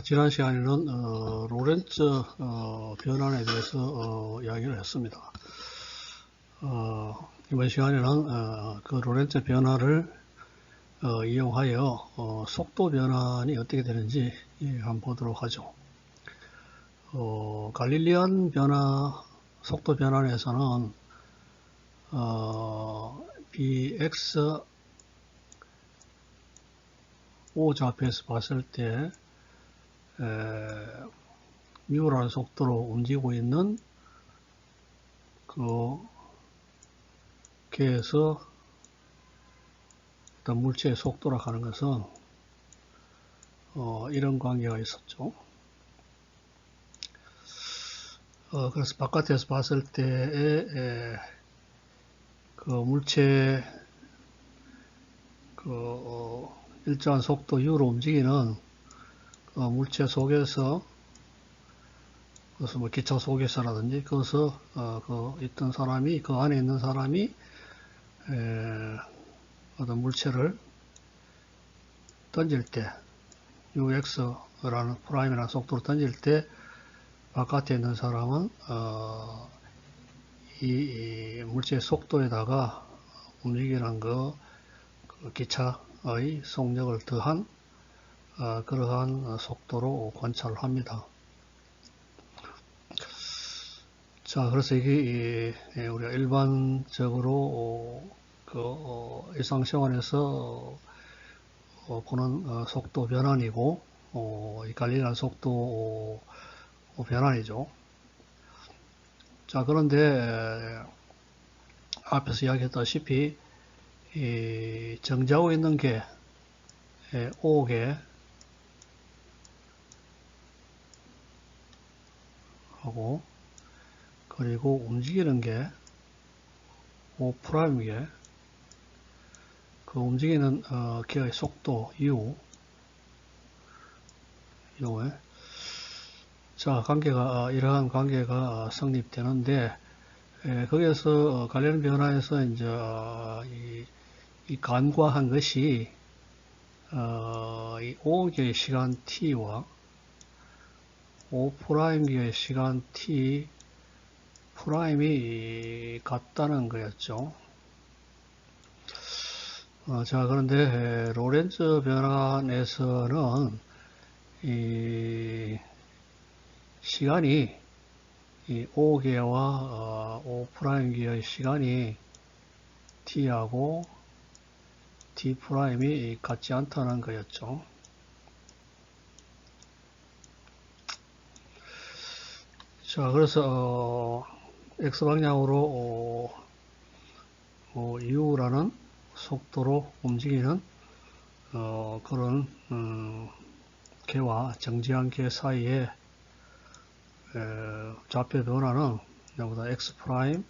지난 시간에는 로렌츠 변환에 대해서 이야기를 했습니다. 이번 시간에는 그 로렌츠 변화를 이용하여 속도 변환이 어떻게 되는지 한번 보도록 하죠. 갈릴리안 변화, 속도 변환에서는 bx 오좌표에서 봤을 때 미우라는 속도로 움직이고 있는 그 개에서 어떤 물체의 속도라 하는 것은 이런 관계가 있었죠. 그래서 바깥에서 봤을 때의 그 물체 일정한 속도 u로 움직이는 물체 속에서, 그래서 뭐 기차 속에서라든지, 거기서 있던 사람이, 그 안에 있는 사람이 어떤 물체를 던질 때, ux라는 프라임이라는 속도로 던질 때, 바깥에 있는 사람은 이 물체의 속도에다가 움직이는 그 기차의 속력을 더한 그러한 속도로 관찰을 합니다. 자, 그래서 이게 우리가 일반적으로 일상생활에서 보는 속도 변환이고, 이 갈릴리안 속도 변환이죠. 자, 그런데 앞에서 이야기했다시피 이 정지하고 있는 게 O개 하고, 그리고 움직이는 게 O'개, 그 움직이는 개의 속도 U, 요에 자, 관계가 이러한 관계가 성립되는데, 거기에서 갈릴리안 변화에서 이제 이 간과한 것이 이 O개의 시간 t와 O'개의 시간 t 프라임이 같다는 거였죠. 자, 그런데 로렌츠 변환에서는 이 시간이 이 O개와 O'개의 시간이 t하고 t 프라임이 같지 않다는 거였죠. 자, 그래서 x방향으로 u라는 속도로 움직이는 그런 개와 정지한 개 사이에 좌표 변화는 여기다 x 프라임은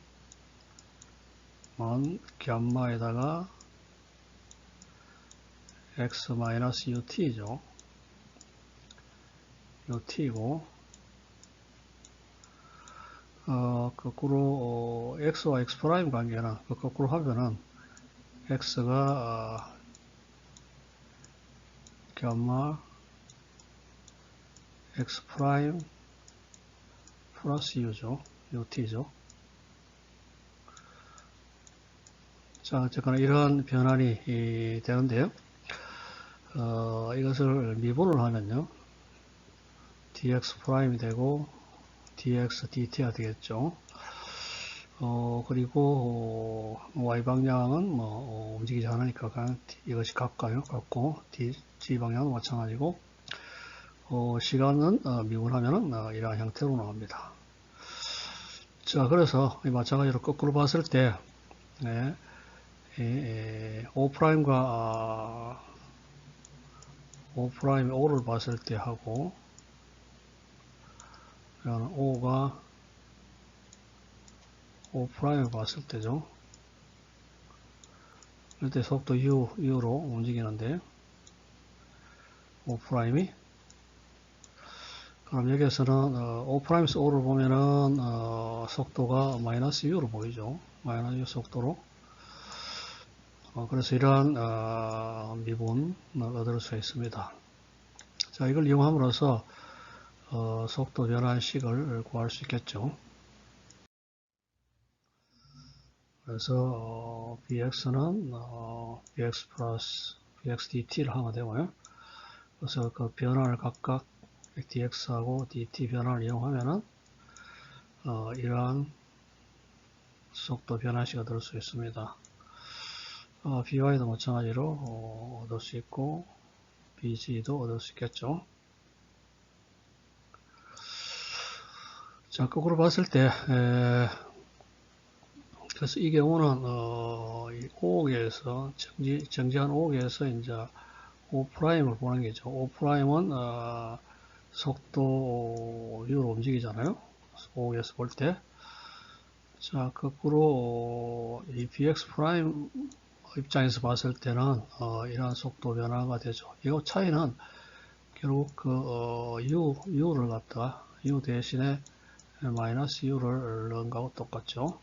감마에다가 x 마이너스 ut죠. ut고 거꾸로 x와 x 프라임 관계는 거꾸로 하면은 x가 감마 x 프라임 플러스 u죠. ut죠. 자, 어쨌거나 이러한 변환이 되는데요. 이것을 미분을 하면요. dx 프라임이 되고 dx dt가 되겠죠. 그리고 y방향은 뭐 움직이지 않으니까 그냥 이것이 같고 g 방향은 마찬가지고 시간은 미분하면은 이러한 형태로 나옵니다. 자, 그래서 마찬가지로 거꾸로 봤을 때 O'가 O'프라임 O를 봤을 때 하고 O가 O'프라임을 봤을 때죠. 이때 속도 U로 움직이는데 O'프라임이 그럼 여기에서는 O'프라임에서 O를 보면은 속도가 마이너스 U로 보이죠. 마이너스 U 속도로 그래서 이러한 미분을 얻을 수 있습니다. 자, 이걸 이용함으로써 속도 변환식을 구할 수 있겠죠. 그래서 bx는 bx 플러스 bx dt를 하면 되고요. 그래서 그 변화를 각각 dx하고 dt 변화를 이용하면은 이러한 속도 변환식이 얻을 수 있습니다. by도 마찬가지로 얻을 수 있고 bg도 얻을 수 있겠죠. 자, 거꾸로 봤을 때 그래서 이 경우는 이 5옥에서 정지한 5옥에서 이제 O'을 보는 게죠. O'은 속도 U로 움직이잖아요. 5옥에서 볼 때. 자, 거꾸로 이 BX 프라임 입장에서 봤을 때는 이러한 속도 변화가 되죠. 이 차이는 결국 그 U를 갖다가 U 대신에 마이너스 U를 넣은 거하고 똑같죠.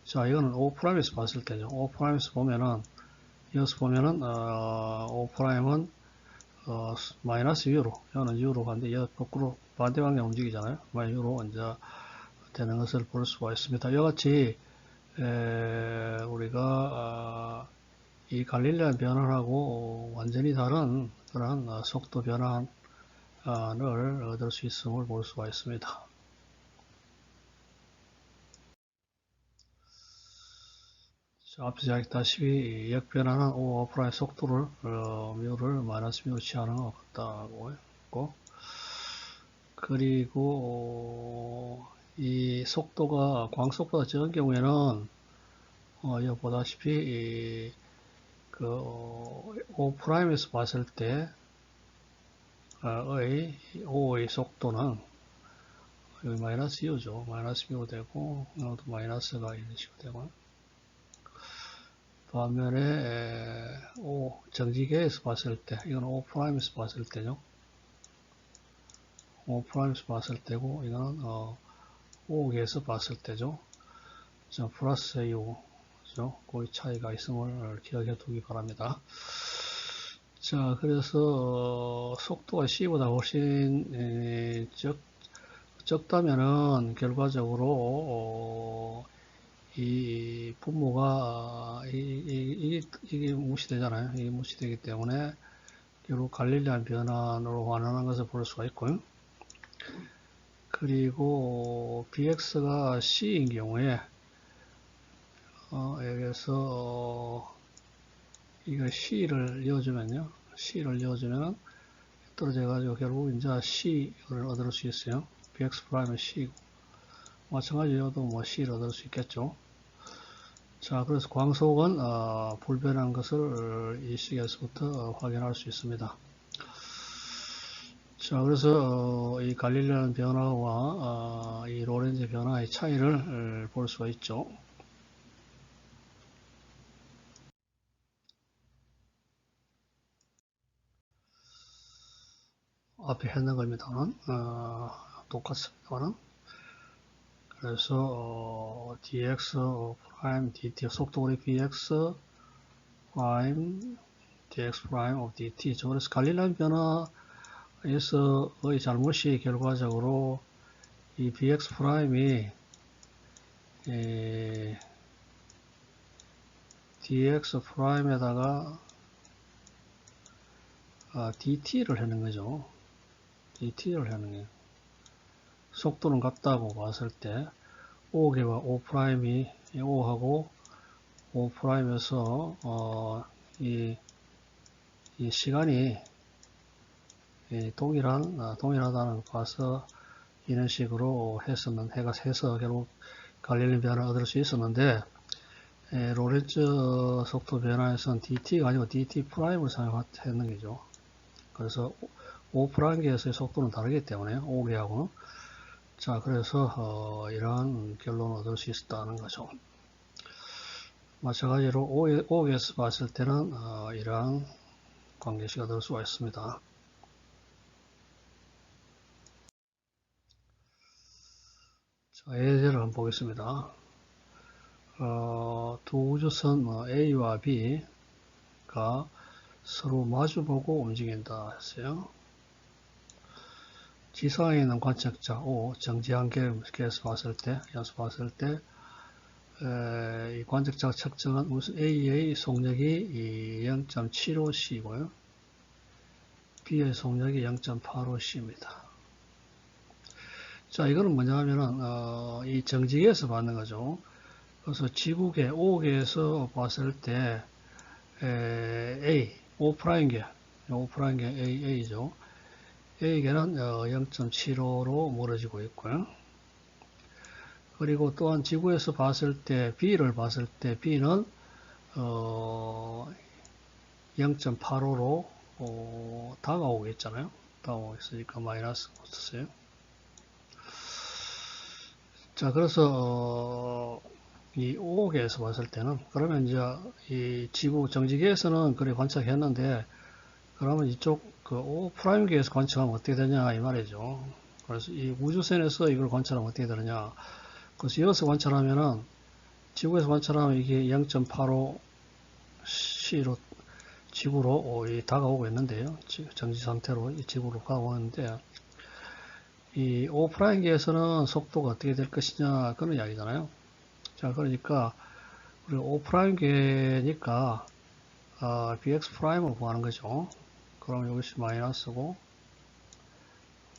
자, 이거는 O'에서 봤을 때죠. O'에서 보면은 이어서 보면은 O'은 마이너스 U로, 이거는 U로 가는데 얘 거꾸로 반대 방향 움직이잖아요. U로 이제 되는 것을 볼 수가 있습니다. 이와 같이 우리가 이 갈릴레안 변환하고 완전히 다른 그런 속도 변환을 얻을 수 있음을 볼 수가 있습니다. 자, 앞에서 이야기했다시피 역변화는 오프라인 속도를 뮤를 마이너스 뮤로 취하는 것 같다고 했고, 그리고 이 속도가 광속보다 적은 경우에는 여기 보다시피 그 O'에서 봤을 때의 O의 속도는 여기 마이너스 U죠. 마이너스 U가 되고 이것도 마이너스가 이런 식으로 되고, 반면에 정지계에서 봤을 때 이건 O'에서 봤을 때죠. O'에서 봤을 때고 이거는 O에서 봤을 때죠. 자, 플러스 U 그 차이가 있음을 기억해 두기 바랍니다. 자, 그래서 속도가 C보다 훨씬 적다면은 결과적으로 이 분모가 이게 무시되잖아요. 이게 무시되기 때문에 결국 갈릴레안 변환으로 환원한 것을 볼 수가 있고요. 그리고 bx가 c인 경우에 여기서 이거 C를 이어주면요. C를 이어주면 떨어져가지고 결국 이제 C를 얻을 수 있어요. BX 프라임은 C고. 마찬가지로 뭐 C를 얻을 수 있겠죠. 자, 그래서 광속은 불변한 것을 이 식에서부터 확인할 수 있습니다. 자, 그래서 이 갈릴레안 변화와 이 로렌즈 변화의 차이를 볼 수가 있죠. 앞에 했는 겁니다만 똑같습니다만, 그래서 dx 프라임 dt 속도의 bx 프라임 dx 프라임 of dt죠. 그래서 갈릴레안 변화에서의 잘못이 결과적으로 이 bx 프라임이 dx 프라임에다가 dt를 하는 거죠. dt를 하는 거예요. 속도는 같다고 봤을 때 5개와 5'이 5하고 5'에서 이 시간이 동일하다는 걸 봐서 이런 식으로 해서 결국 갈릴레안 변화를 얻을 수 있었는데, 로렌츠 속도 변화에서는 dt가 아니고 dt 프라임을 사용했는 거죠. 그래서 5'계에서의 속도는 다르기 때문에 5개하고는. 자, 그래서 이러한 결론을 얻을 수 있었다는 거죠. 마찬가지로 5에서 봤을 때는 이러한 관계식이 얻을 수가 있습니다. 자, 예제를 한번 보겠습니다. 두 우주선 A와 B가 서로 마주보고 움직인다 했어요. 지상에 있는 관측자 O, 정지한계에서 봤을 때, 이 관측자가 측정한 우선 A의 속력이 0.75C고요. B의 속력이 0.85C입니다. 자, 이거는 뭐냐 하면은, 이 정지계에서 받는 거죠. 그래서 지구계, O계에서 봤을 때, A, O'게, A죠. A계는 0.75로 멀어지고 있고요. 그리고 또한 지구에서 봤을 때, B를 봤을 때, B는 0.85로 다가오고 있잖아요. 다가오고 있으니까 마이너스 썼어요. 자, 그래서 이 O계에서 봤을 때는 그러면 이제 이 지구 정지계에서는 그래 관측했는데 그러면 이쪽 그 O'계에서 관측하면 어떻게 되냐 이 말이죠. 그래서 이 우주선에서 이걸 관찰하면 어떻게 되느냐. 그래서 여기서 관찰하면은 지구에서 관찰하면 이게 0.85C로 지구로 다가오고 있는데요. 정지 상태로 이 지구로 가오는데 이 O'계에서는 속도가 어떻게 될 것이냐 그런 이야기잖아요. 자, 그러니까 우리 O'계니까 bx''을 구하는 거죠. 그럼 이것이 마이너스고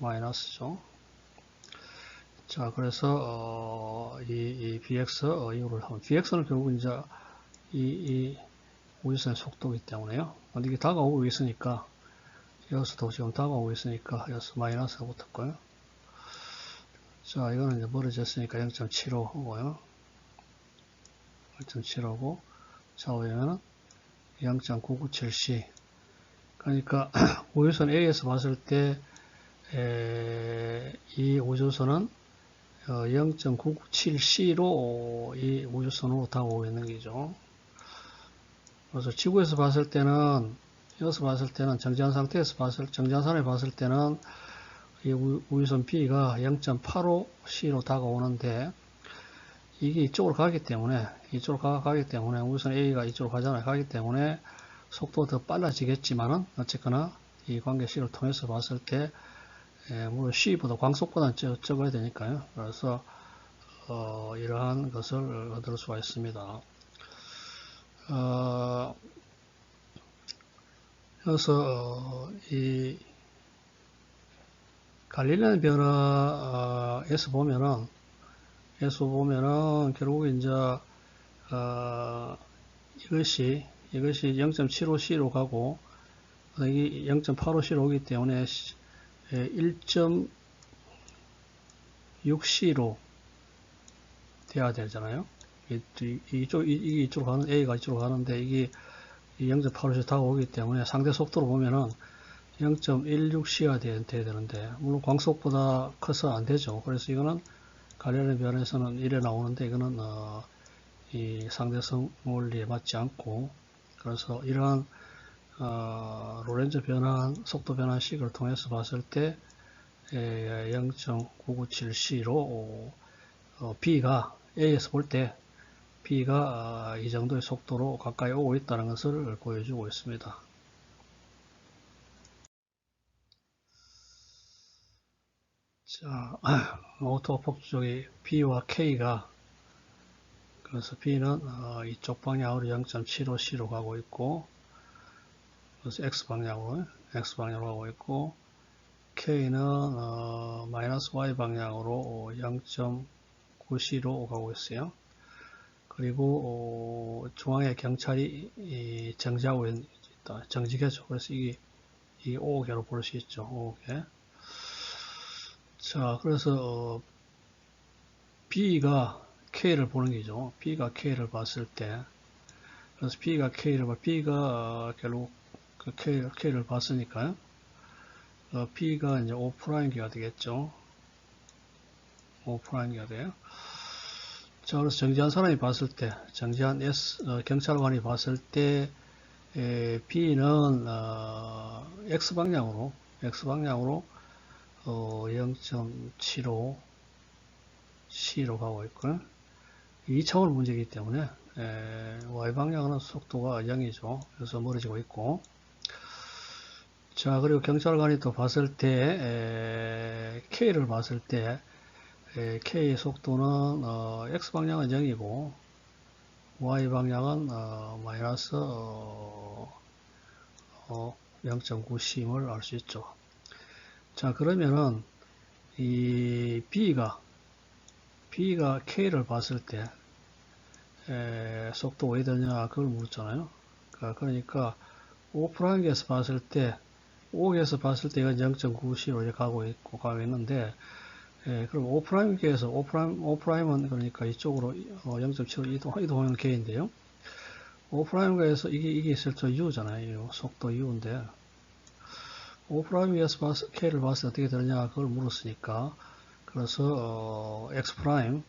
마이너스죠. 자, 그래서 이 bx 이거를 하면 bx는 결국 이제 이 우주선의 속도이기 때문에요. 근데 이게 다가오고 있으니까 여기서도 지금 다가오고 있으니까 여기서 마이너스가 붙었고요. 자, 이거는 이제 멀어졌으니까 0.75고요. 0.75고 좌우에는 0.997C. 그러니까 우주선 A에서 봤을 때 이 우주선은 0.997C로 이 우주선으로 다가오고 있는 거죠. 그래서 지구에서 봤을 때는 여기서 봤을 때는 정지한 상태에서 정지한선에 봤을 때는 이 우주선 B가 0.85C로 다가오는데 이게 이쪽으로 가기 때문에 우주선 A가 이쪽으로 가기 때문에 속도가 더 빨라지겠지만은 어쨌거나 이 관계 C를 통해서 봤을 때 물론 C보다 광속보다는 적어야 되니까요. 그래서 이러한 것을 얻을 수가 있습니다. 그래서 이 갈릴레오 변화에서 보면은 결국 이제 이것이 0.75C로 가고 이게 0.85C로 오기 때문에 1.6C로 돼야 되잖아요. 이쪽으로 가는 A가 이쪽으로 가는데 이게 0.85C 다가오기 때문에 상대 속도로 보면은 0.16C가 돼야 되는데 물론 광속보다 커서 안 되죠. 그래서 이거는 갈릴레오 변에서는 이래 나오는데 이거는 이 상대성 원리에 맞지 않고 그래서 이러한 로렌츠 변환, 속도 변환식을 통해서 봤을 때 0.997C로 B가 A에서 볼 때 B가 이 정도의 속도로 가까이 오고 있다는 것을 보여주고 있습니다. 자, 오토 폭주적이 B와 K가 그래서 B는 이쪽 방향으로 0.75C로 가고 있고 그래서 X방향으로 가고 있고 K는 마이너스 Y 방향으로 0.9C로 가고 있어요. 그리고 중앙에 경찰이 정지하고 있다. 정지계죠. 그래서 이게 5개로 볼 수 있죠. 5개. 자, 그래서 B가 K를 보는 게죠. B가 K를 봤을 때 그래서 B가 결국 그 K를 봤으니까요. B가 이제 O'기가 되겠죠. O'기가 돼요. 자, 그래서 정지한 사람이 봤을 때, 정지한 경찰관이 봤을 때, B는, X방향으로 0.75 C로 가고 있고요. 2차원 문제이기 때문에, Y방향은 속도가 0이죠. 그래서 멀어지고 있고, 자, 그리고 경찰관이 또 봤을 때, K를 봤을 때, K 속도는, X방향은 0이고, Y방향은, 마이너스, 0.9cm을 알 수 있죠. 자, 그러면은, 이 B가 K를 봤을 때, 속도 왜 되냐, 그걸 물었잖아요. 그러니까, O'에서 봤을 때, O에서 봤을 때 이건 0.9cm로 가고 있는데, 그럼 O'에서, O'은 그러니까 이쪽으로 0.75 이동하는 K인데요. O'에서 이게 있을 때 U잖아요. 속도 U인데, O'에서 K를 봤을 때 어떻게 되느냐, 그걸 물었으니까, 그래서, X방향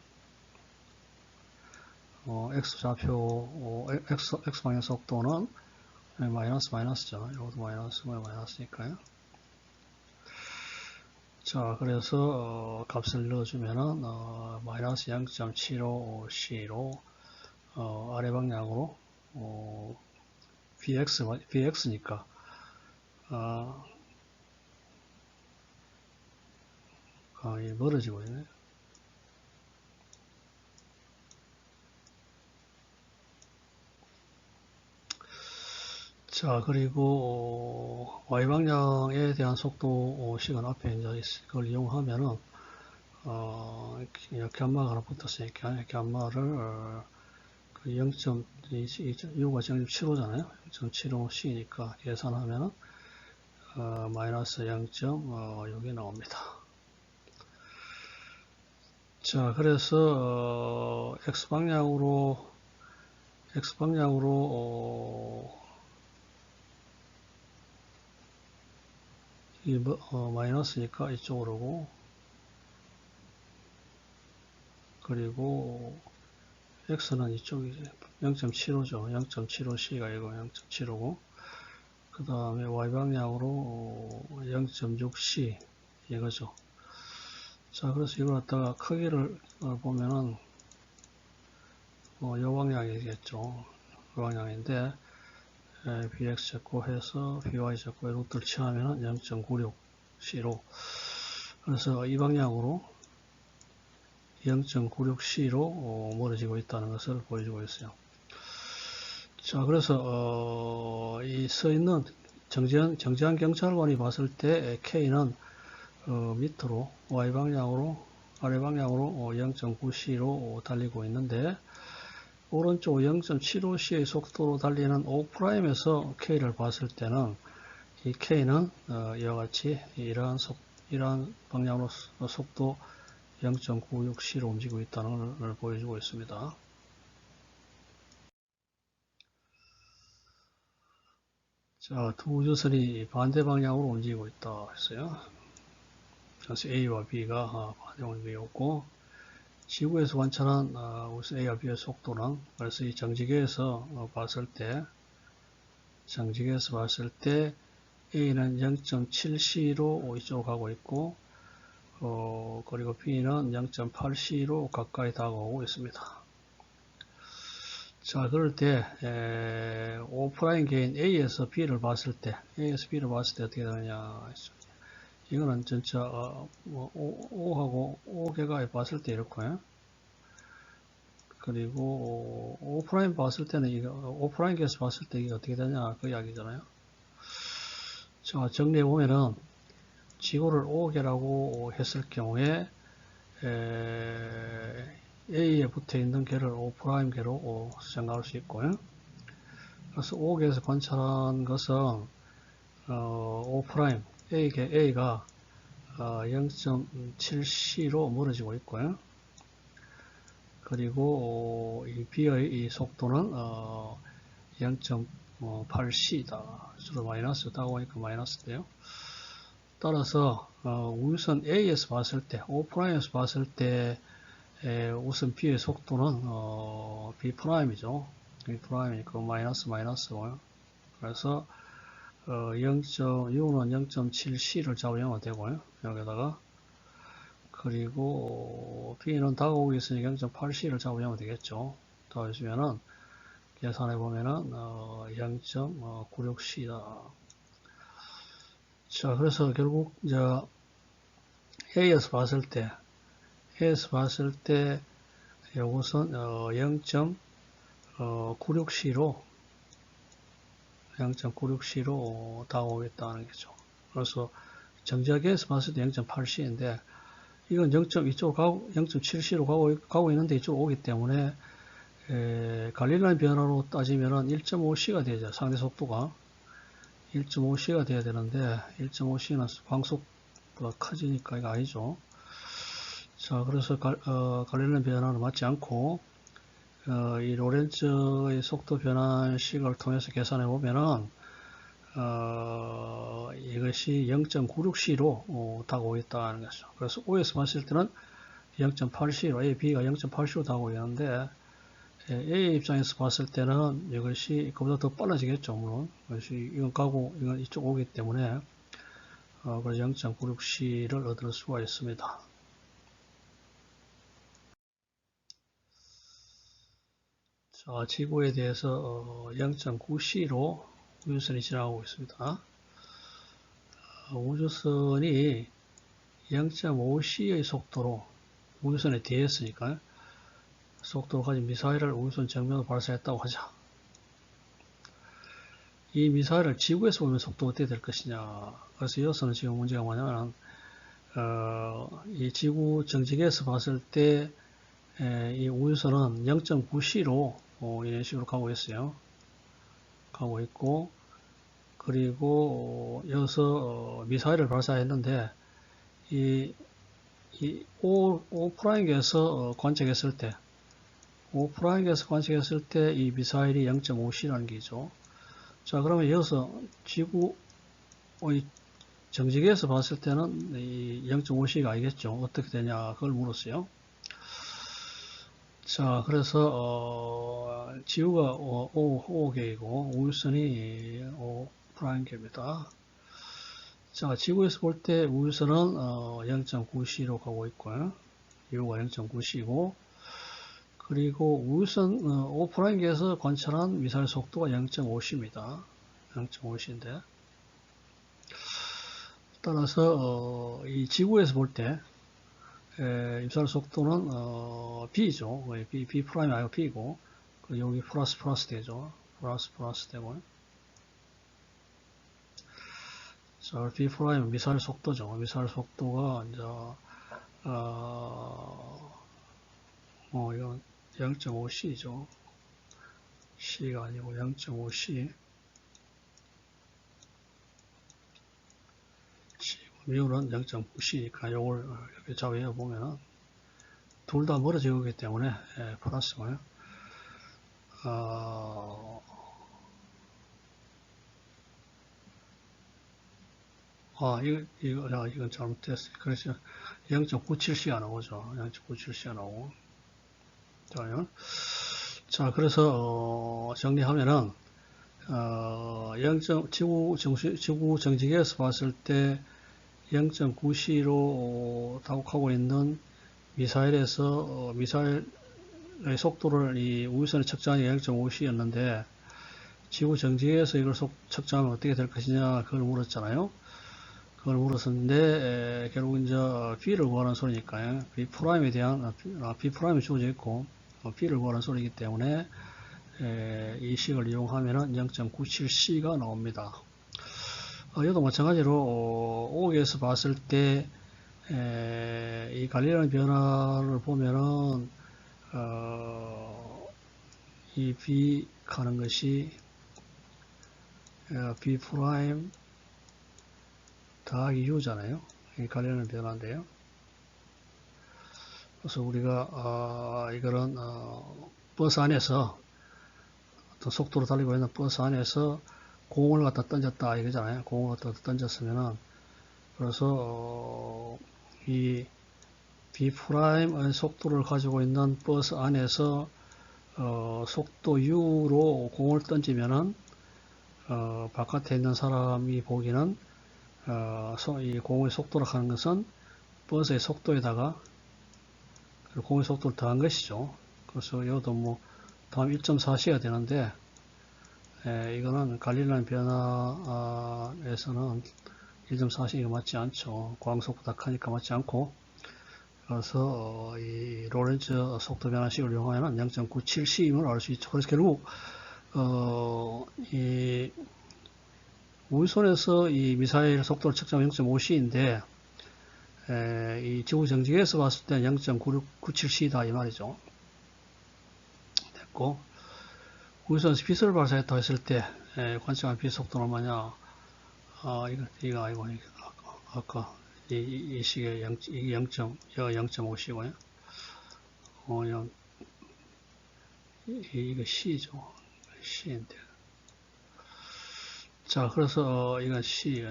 속도는 마이너스죠. 이것도 마이너스니까요. 자, 그래서 값을 넣어주면은 마이너스 0.75C로 아래 방향으로 BX니까 멀어지고 있네. 자, 그리고 Y방향에 대한 속도 식은 앞에 이제 그걸 이용하면은 이렇게 한마가 하나 붙었으니까 이렇게 한마를 0.2가 0.75잖아요. 0.75C니까 계산하면은 마이너스 0.6이 나옵니다. 자, 그래서 X방향으로 마이너스니까 이쪽으로 오고, 그리고 X는 이쪽이지. 0.75죠. 0.75C가 이거 0.75고, 그 다음에 Y방향으로 0.6C 이거죠. 자, 그래서 이걸 갖다가 크기를 보면은 요 방향이겠죠. 그 방향인데 bx 제곱해서 by 제곱에 루트를 취하면 0.96c로, 그래서 이 방향으로 0.96c로 멀어지고 있다는 것을 보여주고 있어요. 자, 그래서 이 써있는 정지한 경찰관이 봤을 때 K는 밑으로 Y방향으로 아래 방향으로 0.9c로 달리고 있는데, 오른쪽 0.75c의 속도로 달리는 O'에서 K를 봤을 때는 이 K는 이와 같이 이러한 방향으로 속도 0.96c로 움직이고 있다는 걸 보여주고 있습니다. 자, 두 우주선이 반대 방향으로 움직이고 있다 했어요. 그래서 A와 B가 반대 움직이고 있고, 지구에서 관찰한 우선 A와 B의 속도는, 그래서 이 정지계에서 봤을 때 A는 0.7c로 이쪽으로 가고 있고, 그리고 B는 0.8c로 가까이 다가오고 있습니다. 자, 그럴 때 O'게인 A에서 B를 봤을 때 어떻게 되느냐. 이거는 진짜 O하고 O개가 봤을 때 이렇고요. 그리고 O' 봤을 때는 O'에서 봤을 때 이게 어떻게 되냐 그 이야기잖아요. 자, 정리해 보면은 지구를 O개라고 했을 경우에 A에 붙어 있는 개를 O'개로 생각할 수 있고요. 그래서 O개에서 관찰한 것은 O' A가 0.7c로 멀어지고 있고요. 그리고 이 B의 이 속도는 0.8c다. 주로 마이너스 다가오니까 마이너스인데요. 따라서 우선 A에서 봤을 때, O'에서 봤을 때 우선 B의 속도는 B'이죠. B'이니까 마이너스고요. 그래서 0. U는 0.7c를 잡으면 되고요. 여기다가 그리고 B는 다가오고 있으니까 0.8c를 잡으면 되겠죠. 더해주면은 계산해 보면은 0.96c다. 자, 그래서 결국 이제 A에서 봤을 때 요것은 0.96C로 다가오겠다는 거죠. 그래서 정지하게에서 봤을 때 0.8C인데 이건 0.7C로 가고 있는데 이쪽으로 오기 때문에 갈릴라인 변화로 따지면은 1.5C가 되죠. 상대 속도가 1.5C가 돼야 되는데 1.5C는 광속보다 커지니까 이거 아니죠. 자, 그래서 갈릴라인 변화는 맞지 않고 이 로렌츠의 속도 변환식을 통해서 계산해 보면은 이것이 0.96C로 다가오겠다는 것이죠. 그래서 O에서 봤을 때는 0.8C로 A, B가 0.8C로 다가오겠는데 A 입장에서 봤을 때는 이것이 그보다 더 빨라지겠죠. 물론 이것이 이건 이쪽 오기 때문에 그래서 0.96C를 얻을 수가 있습니다. 자, 지구에 대해서 0.9C로 우주선이 지나가고 있습니다. 우주선이 0.5C의 속도로 우주선에 뒤에 있으니까 속도로 가진 미사일을 우주선 정면으로 발사했다고 하자. 이 미사일을 지구에서 보면 속도가 어떻게 될 것이냐. 그래서 여기서는 지금 문제가 뭐냐면 이 지구 정지기에서 봤을 때 이 우주선은 0.9C로 이런 식으로 가고 있어요. 가고 있고 그리고 여기서 미사일을 발사했는데 이 O'에서 관측했을 때 O'에서 관측했을 때 이 미사일이 0.5C라는 게죠. 자, 그러면 여기서 지구의 정지기에서 봤을 때는 이 0.5C가 아니겠죠. 어떻게 되냐 그걸 물었어요. 자, 그래서 지구가 O계이고 우주선이 O'계입니다. 자, 지구에서 볼 때 우주선은 0.9C로 가고 있고요. 이유가 0.9C고 그리고 우주선 O'에서 관찰한 미사일 속도가 0.5C입니다. 0.5C인데 따라서 이 지구에서 볼 때 미사일 속도는 B죠. B 프라임 아니고 B고 그리고 여기 플러스 되죠. 플러스 되고 자, B 프라임 미사일 속도죠. 미사일 속도가 이제 이건 0.5C죠. C가 아니고 0.5C. 미우는 0.9C니까 요걸 이렇게 잡아 보면은 둘 다 멀어지기 때문에 플러스고요. 이건 잘못됐어요. 그래서 0.97C가 나오죠. 0.97C가 나오고. 자, 그래서 정리하면은 지구 정지기에서 봤을 때 0.9C로 다국하고 있는 미사일의 속도를 이 우주선에 측정한 게 0.5C였는데 지구 정지기에서 이걸 측정하면 어떻게 될 것이냐 그걸 물었잖아요. 그걸 물었었는데 결국 이제 B를 구하는 소리니까요. B 프라임에 대한 B 프라임이 주어져 있고 B를 구하는 소리이기 때문에 이 식을 이용하면은 0.97C가 나옵니다. 이것도 마찬가지로 O에서 봤을 때 이 갈릴라인 변화를 보면은 이 B 가는 것이 B 프라임 더하기 U잖아요. 이 갈릴라인 변화인데요. 그래서 우리가 이거는 버스 안에서 어떤 속도로 달리고 있는 버스 안에서 공을 갖다 던졌다 이거잖아요. 공을 갖다 던졌으면은 그래서 이 B'의 속도를 가지고 있는 버스 안에서 속도 U로 공을 던지면은 바깥에 있는 사람이 보기는 이 공의 속도로 가는 것은 버스의 속도에다가 공의 속도를 더한 것이죠. 그래서 이것도 뭐 다음 1.4C가 되는데 이거는 갈릴라인 변화에서는 1.4씩이 맞지 않죠. 광속보다 크니까 맞지 않고. 그래서 이 로렌츠 속도 변화식을 이용하면 0.977임을 알 수 있죠. 그래서 결국 이 우주선에서 이 미사일 속도를 측정한 0.5c인데 이 지구 정지계에서 봤을 때는 0.967c다 이 말이죠. 됐고, 우주선에서 빛을 발사했다고 했을 때 관측한 빛 속도는 뭐냐? 이거 아니고 아까 이 시계 0.5c고요. 이거 C죠. C인데. 자, 그래서 이건 C.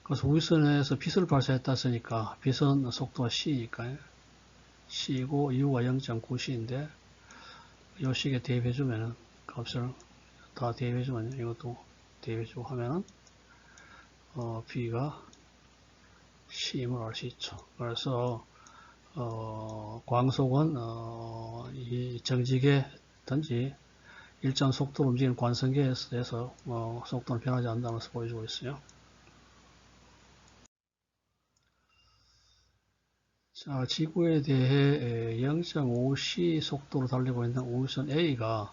그래서 우주선에서 빛을 발사했다 했으니까 빛은 속도가 C니까 C고 U가 0.9C인데 이 식에 대입해주면은 값을 다 대입해주면 이것도 대입해주고 하면은 B가 C임을 알 수 있죠. 그래서 광속은 이 정지계든지 일정 속도로 움직이는 관성계에서 속도는 변하지 않는다면서 보여주고 있어요. 자, 지구에 대해 0.5c 속도로 달리고 있는 우주선 A가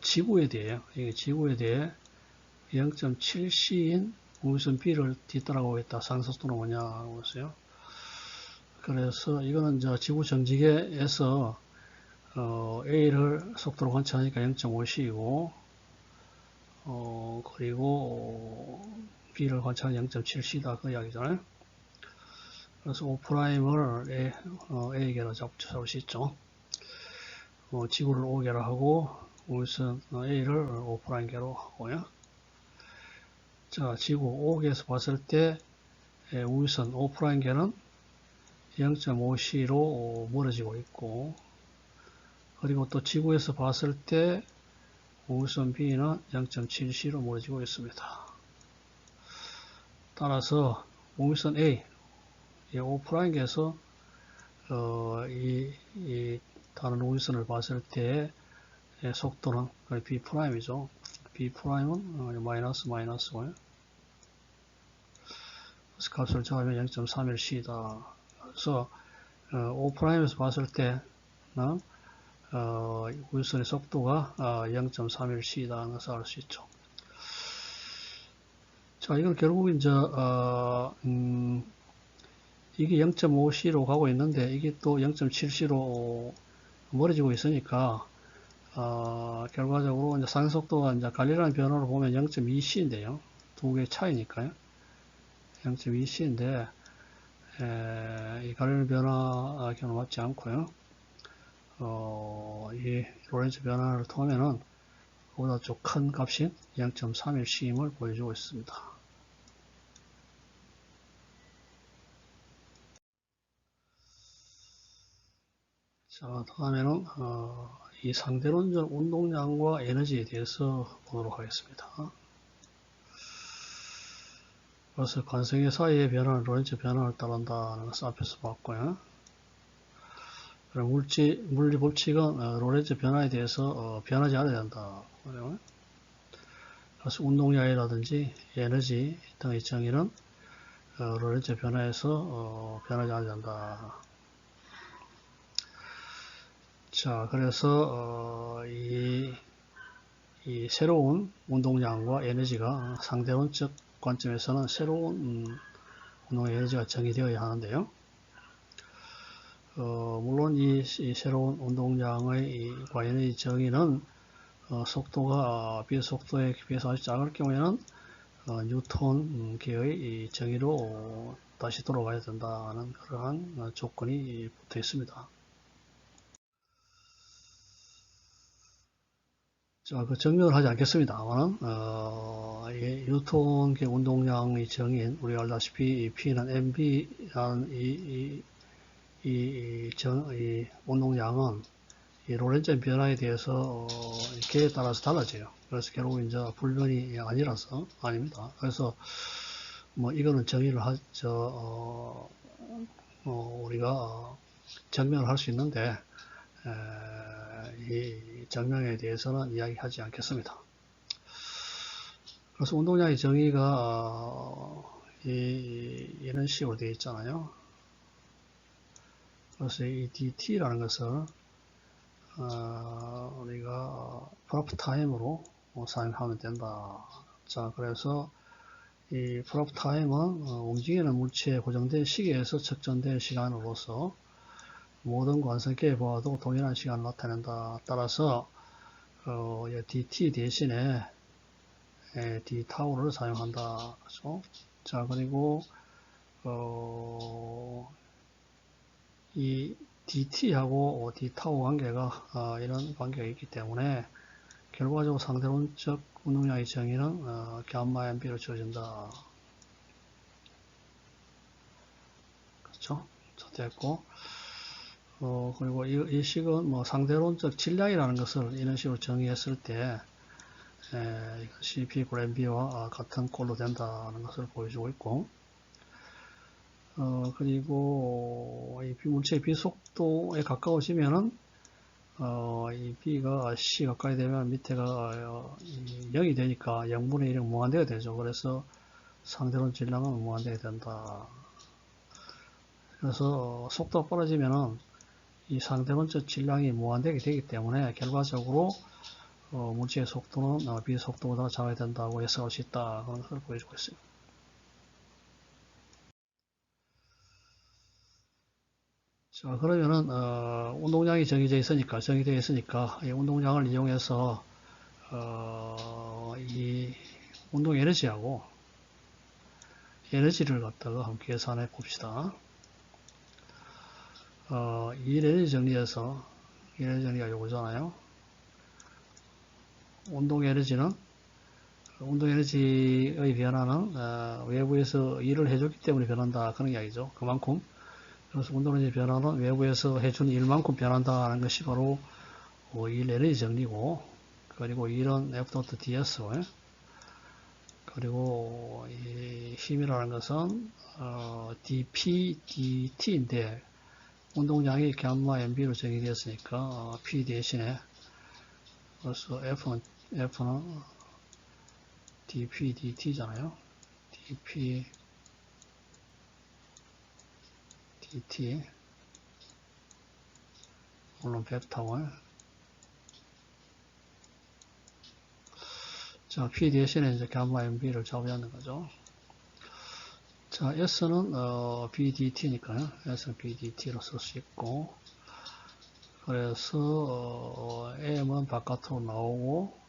지구에 대해 0.7c인 우주선 B를 뒤따라가고 있다. 상속도는 뭐냐고 했어요. 그래서 이거는 지구 정지계에서 A를 속도로 관측하니까 0.5c이고 그리고 B를 관측하면 0.7c다 그 이야기잖아요. 그래서 O'을 A계로 잡을 수 있죠. 지구를 O계로 하고 우주선 A를 O'계로 하고요. 자, 지구 O계에서 봤을 때 우주선 O'계는 0.5c로 멀어지고 있고, 그리고 또 지구에서 봤을 때 우주선 B는 0.7c로 멀어지고 있습니다. 따라서 우주선 A, O'에서 이 다른 우주선을 봤을 때 속도는 B'이죠. B'은 마이너스고요. 그래서 값을 잡으면 0.31c다. 그래서 O'에서 봤을 때는 우주선의 속도가 0.31c다는 것을 알 수 있죠. 자, 이건 결국 이제 이게 0.5c로 가고 있는데 이게 또 0.7c로 멀어지고 있으니까 결과적으로 이제 상속도가 이제 갈리라는 변화로 보면 0.2c인데요. 두 개의 차이니까요. 0.2c인데 이 갈리라는 변화 경우 맞지 않고요. 이 로렌츠 변화를 통하면은 보다 좀 큰 값인 0.31c임을 보여주고 있습니다. 자, 다음에는 이 상대론적 운동량과 에너지에 대해서 보도록 하겠습니다. 그래서 관성의 사이의 변화는 로렌츠 변화를 따른다는 것을 앞에서 봤고요. 물리 법칙은 로렌츠 변화에 대해서 변하지 않아야 된다. 그래서 운동량이라든지 에너지 등의 정의는 로렌츠 변화에서 변하지 않아야 된다. 자, 그래서 이 새로운 운동량과 에너지가 상대론적 관점에서는 새로운 운동의 에너지가 정의되어야 하는데요. 물론 이 새로운 운동량의 에너지 정의는 속도가 빛 속도에 비해서 아주 작을 경우에는 뉴턴계의 정의로 다시 돌아가야 된다는 그러한 조건이 붙어 있습니다. 자, 그 증명을 하지 않겠습니다만, 뉴턴계 운동량의 정의인, 우리가 알다시피 P는 mv라는 이 운동량은 이 로렌츠 변화에 대해서 계에 따라서 달라져요. 그래서 결국 이제 불변이 아니라서 아닙니다. 그래서 뭐 이거는 정의를 우리가 증명을 할 수 있는데 이 증명에 대해서는 이야기하지 않겠습니다. 그래서 운동량의 정의가 이런 식으로 되어 있잖아요. 그래서 이 DT라는 것을 우리가 프로프 타임으로 사용하면 된다. 자, 그래서 이 프로프 타임은 움직이는 물체의 고정된 시계에서 측정된 시간으로서 모든 관성계에 보아도 동일한 시간을 나타낸다. 따라서 DT 대신에 D 타우를 사용한다. 그렇죠? 자, 그리고 이 DT하고 D 타우 관계가 이런 관계가 있기 때문에 결과적으로 상대론적 운동량의 정의는 감마 MB로 주어진다. 그렇죠? 자, 됐고. 그리고 이 식은 뭐 상대론적 질량이라는 것을 이런 식으로 정의했을 때 이것이 B그램비와 같은 꼴로 된다는 것을 보여주고 있고, 그리고 이 물체의 비속도에 가까워지면은 이 B가 C 가까이 되면 밑에가 0이 되니까 0분의 1은 무한대가 되죠. 그래서 상대론 질량은 무한대가 된다. 그래서 속도가 빨라지면은 이 상대론적 질량이 무한대가 되기 때문에 결과적으로 물체의 속도는 B 속도보다 작아야 된다고 해석할 수 있다. 그런 것을 보여주고 있어요. 자, 그러면은 운동량이 정해져 있으니까 정의되어 있으니까 이 운동량을 이용해서 이 운동 에너지하고 에너지를 갖다가 한번 계산해 봅시다. 이 에너지 정리에서 에너지 정리가 요거잖아요. 운동 에너지는 운동 에너지의 변화는 외부에서 일을 해줬기 때문에 변한다. 그런 이야기죠. 그만큼. 그래서 운동 에너지 변화는 외부에서 해준 일만큼 변한다는 것이 바로 일 에너지 정리고, 그리고 일은 F.ds, 그리고 이 힘이라는 것은 dP, dt인데 운동량이 감마 MB로 정의되었으니까 P 대신에 그래서 F는 dP, dt잖아요. dP, dt 물론 벡터고, 자, P 대신에 이제 감마 MB를 잡아야하는 거죠. 자, S는 BDT니까요. S는 BDT로 쓸 수 있고, 그래서 M은 바깥으로 나오고,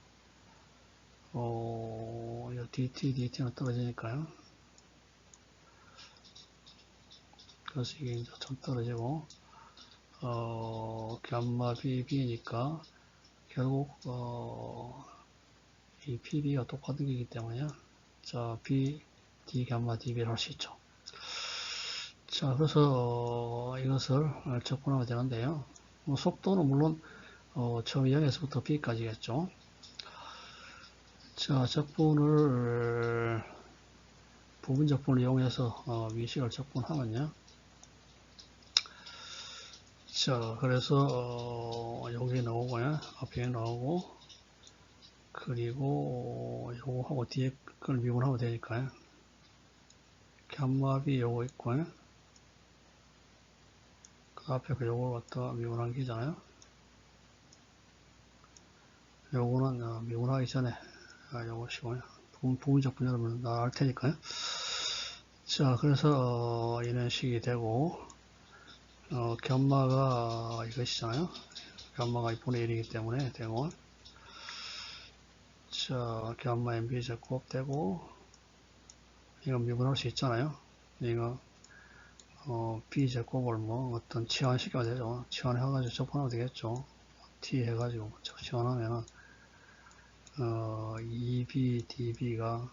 DT, DT는 떨어지니까요. 그래서 이게 이제 좀 떨어지고, 감마 BB니까 결국 이 PB가 똑같은 거기 때문에 자, B, D 감마 DB를 할 수 있죠. 자, 그래서 이것을 적분하면 되는데요. 속도는 물론 처음 0에서부터 B까지겠죠. 자, 부분 적분을 이용해서 미식을 적분하면요. 자, 그래서 여기 나오고요. 앞에 나오고, 그리고 요거하고 뒤에 걸 미분하면 되니까요. 감마비 요거 있고요. 그 앞에 그 요걸 갖다가 미분한 게잖아요. 요거는 미분하기 전에 요것이고요. 부분 적분 여러분 알 테니까요. 자, 그래서 이런 식이 되고, 감마가 이것이잖아요. 감마가 2분의 1이기 때문에 되고, 자, 감마 MB 제곱 되고, 이거 미분할 수 있잖아요. 이거 B 제곱을 뭐 어떤 치환시켜야 되죠. 치환해가지고 적분하면 되겠죠. T 해가지고 치환하면은 2B, DB가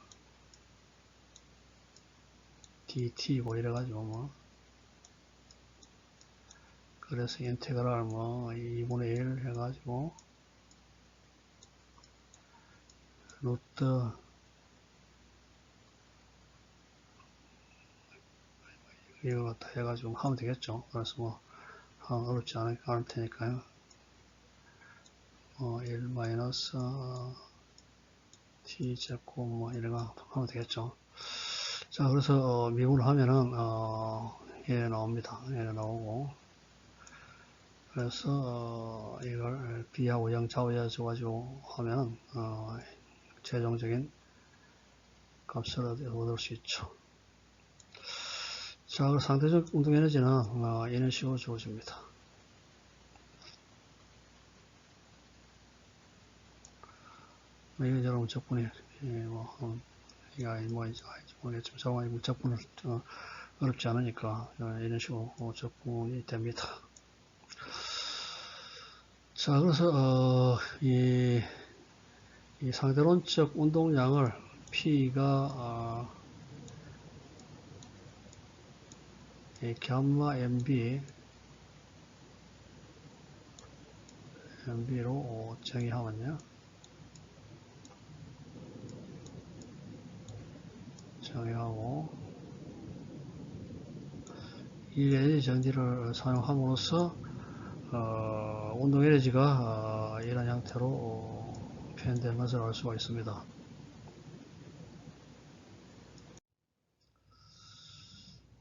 DT 뭐 이래가지고 뭐 그래서 인테그랄 뭐 2분의 1 해가지고 루트 이거 갖다 해가지고 하면 되겠죠. 그래서 뭐 어렵지 않을 테니까요. 1 마이너스 t 제곱 뭐 이런 거 하면 되겠죠. 자, 그래서 미분을 하면은 얘 나옵니다. 얘 나오고, 그래서 이걸 b하고 0 좌우해줘 가지고 하면 최종적인 값을 얻을 수 있죠. 자, 그 상대적 운동 에너지는 이런 식으로 주어집니다. 이게 여러분 적분이 모르겠지만 자원이 적분을 어렵지 않으니까 이런 식으로 적분이 됩니다. 자, 그래서 이 상대론적 운동량을 P가 이 감마 MB로 정의하면요. 정의하고 이 에너지 정지를 사용함으로써 운동 에너지가 이런 형태로 표현되는 것을 알 수가 있습니다.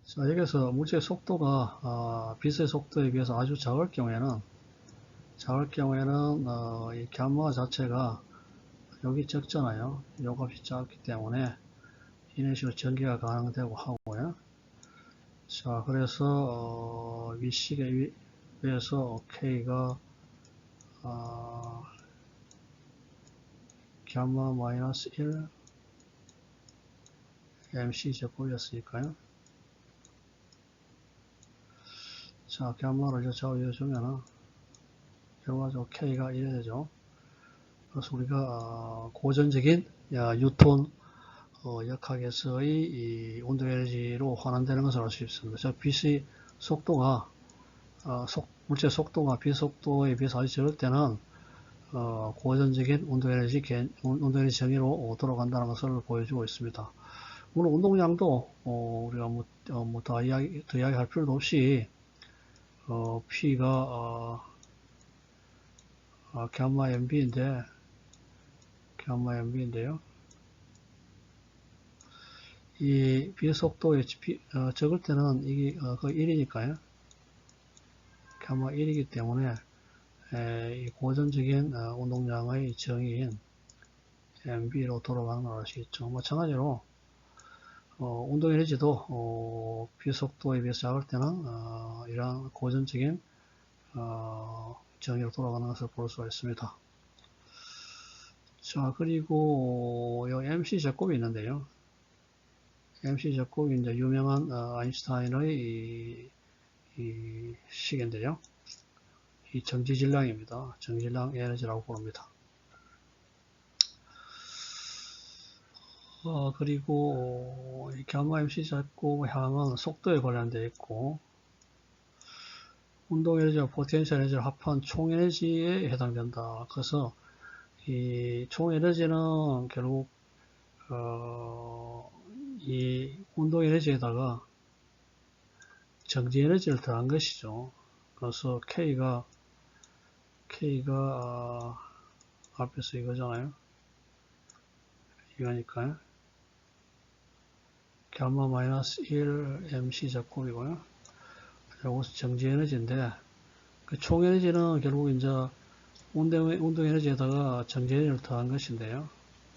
자, 여기서 물체의 속도가 빛의 속도에 비해서 아주 작을 경우에는 이 감마 자체가 여기 적잖아요. 요 값이 작기 때문에 이런 식으로 전개가 가능되고 하고요. 자, 그래서 위식에 비해서 K가 감마 마이너스 1 MC 제곱이었으니까요. 자, 감마를 좌우해주면은 결과적으로 K가 이래 되죠. 그래서 우리가 고전적인 뉴턴 역학에서의 이 운동 에너지로 환원되는 것을 알 수 있습니다. 자, 빛의 속도가 물체 속도가 빛 속도에 비해서 아주 적을 때는 고전적인 운동 에너지 정의로 돌아간다는 것을 보여주고 있습니다. 물론 운동량도 우리가 더 이야기할 필요도 없이 P가 감마 MB인데요. 이 빛 속도에 적을 때는 이게 거의 1이니까요. 감마 1이기 때문에 이 고전적인 운동량의 정의인 MB로 돌아가는 걸 알 수 있죠. 마찬가지로 운동 에너지도 빛 속도에 비해서 작을 때는 이러한 고전적인 정의로 돌아가는 것을 볼 수가 있습니다. 자, 그리고 이 MC 제곱이 있는데요. MC 제곱이 이제 유명한 아인슈타인의 이 식인데요. 이 정지질량입니다. 정지질량 에너지라고 부릅니다. 그리고 이 감마 MC 제곱 향은 속도에 관련되어 있고 운동 에너지와 포텐셜 에너지를 합한 총 에너지에 해당된다. 그래서 이 총 에너지는 결국 이 운동 에너지에다가 정지 에너지를 더한 것이죠. 그래서 K가 앞에서 이거잖아요. 이거니까요. 감마 마이너스 1 MC 제곱이고요. 이것은 정지 에너지인데 그 총 에너지는 결국 이제 운동 에너지에다가 정지 에너지를 더한 것인데요.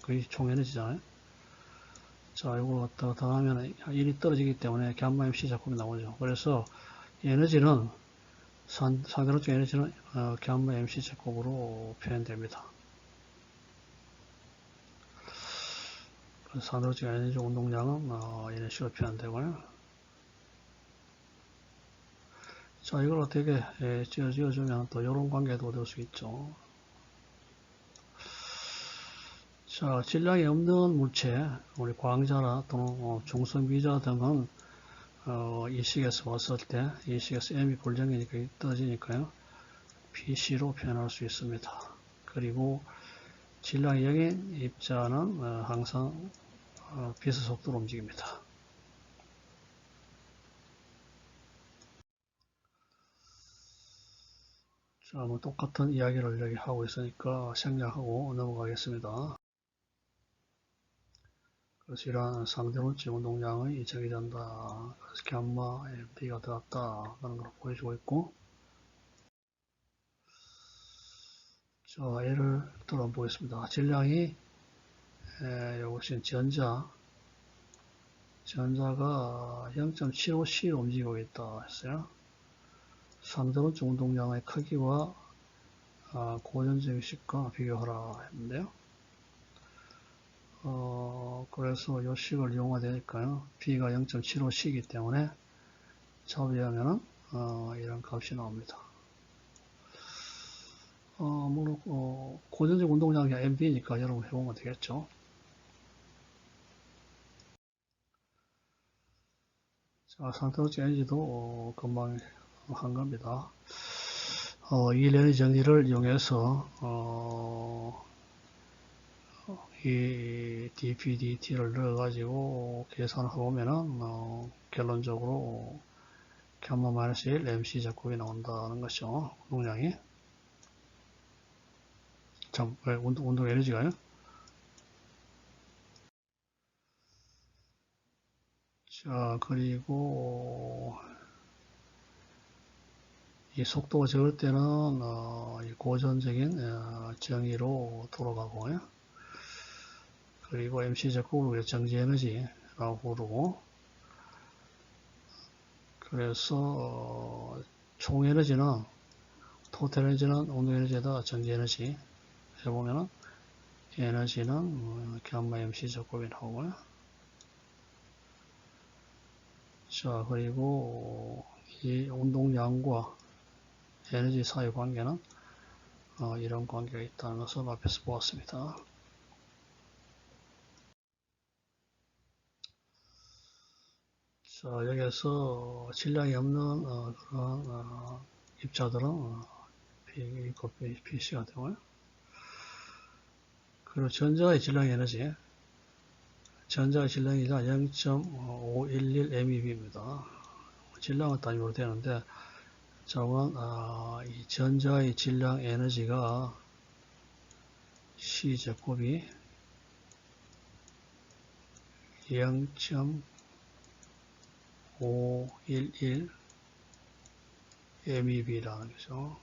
그게 총 에너지잖아요. 자, 이걸 갖다가 더하면 1이 떨어지기 때문에 감마 MC 제곱이 나오죠. 그래서 에너지는 상대론적 에너지는 감마 MC 제곱으로 표현됩니다. 그래서 상대론적 에너지 운동량은 이런 식으로 표현되고요. 자, 이걸 어떻게 지어주면 또 이런 관계도 얻을 수 있죠. 자, 질량이 없는 물체, 우리 광자나 또는 중성비자 등은 이 식에서 왔을 때, 이 식에서 M이 불정이니까 떨어지니까요. PC로 표현할 수 있습니다. 그리고 질량이 0인 입자는 항상 빛의 속도로 움직입니다. 자, 뭐 똑같은 이야기를 여기 하고 있으니까 생략하고 넘어가겠습니다. 그래서 이러한 상대론적 운동량의 정의된다. 그래서 gamma MB가 되었다. 라는 걸 보여주고 있고, 자, 예를 들어 보겠습니다. 질량이, 이것은 전자가 0.75C로 움직이고 있다 했어요. 상대론적 운동량의 크기와 고전적인 식과 비교하라 했는데요. 그래서 이 식을 이용하되니까요. B가 0.75C이기 때문에 잡이하면은 이런 값이 나옵니다. 물론 고전적 운동량이 MB니까 여러분 해보면 되겠죠. 자, 상태로적 에너지도 금방 한 겁니다. 이 에너지 정리를 이용해서 이 dPdt를 넣어가지고 계산을 해보면은 결론적으로 gamma-1 mc 제곱이 나온다는 것이죠. 운동량이. 참, 운동 에너지가요? 자, 그리고 이 속도가 적을 때는 이 고전적인 정의로 돌아가고요. 그리고 MC 제곱을 정지 에너지라고 부르고, 그래서 총 에너지는 토탈 에너지는 운동 에너지에다 정지 에너지 해보면은 에너지는 gamma MC 제곱이 나오고요. 자, 그리고 이 운동량과 에너지 사이 관계는 이런 관계가 있다는 것을 앞에서 보았습니다. 자, 여기에서 질량이 없는 그런 입자들은 PC가 되고요. 그리고 전자의 질량 에너지, 전자의 질량이 0.511 MeV입니다. 질량은 단위로 되는데, 저건 이 전자의 질량 에너지가 C제곱이 0.511 MeV라는 거죠.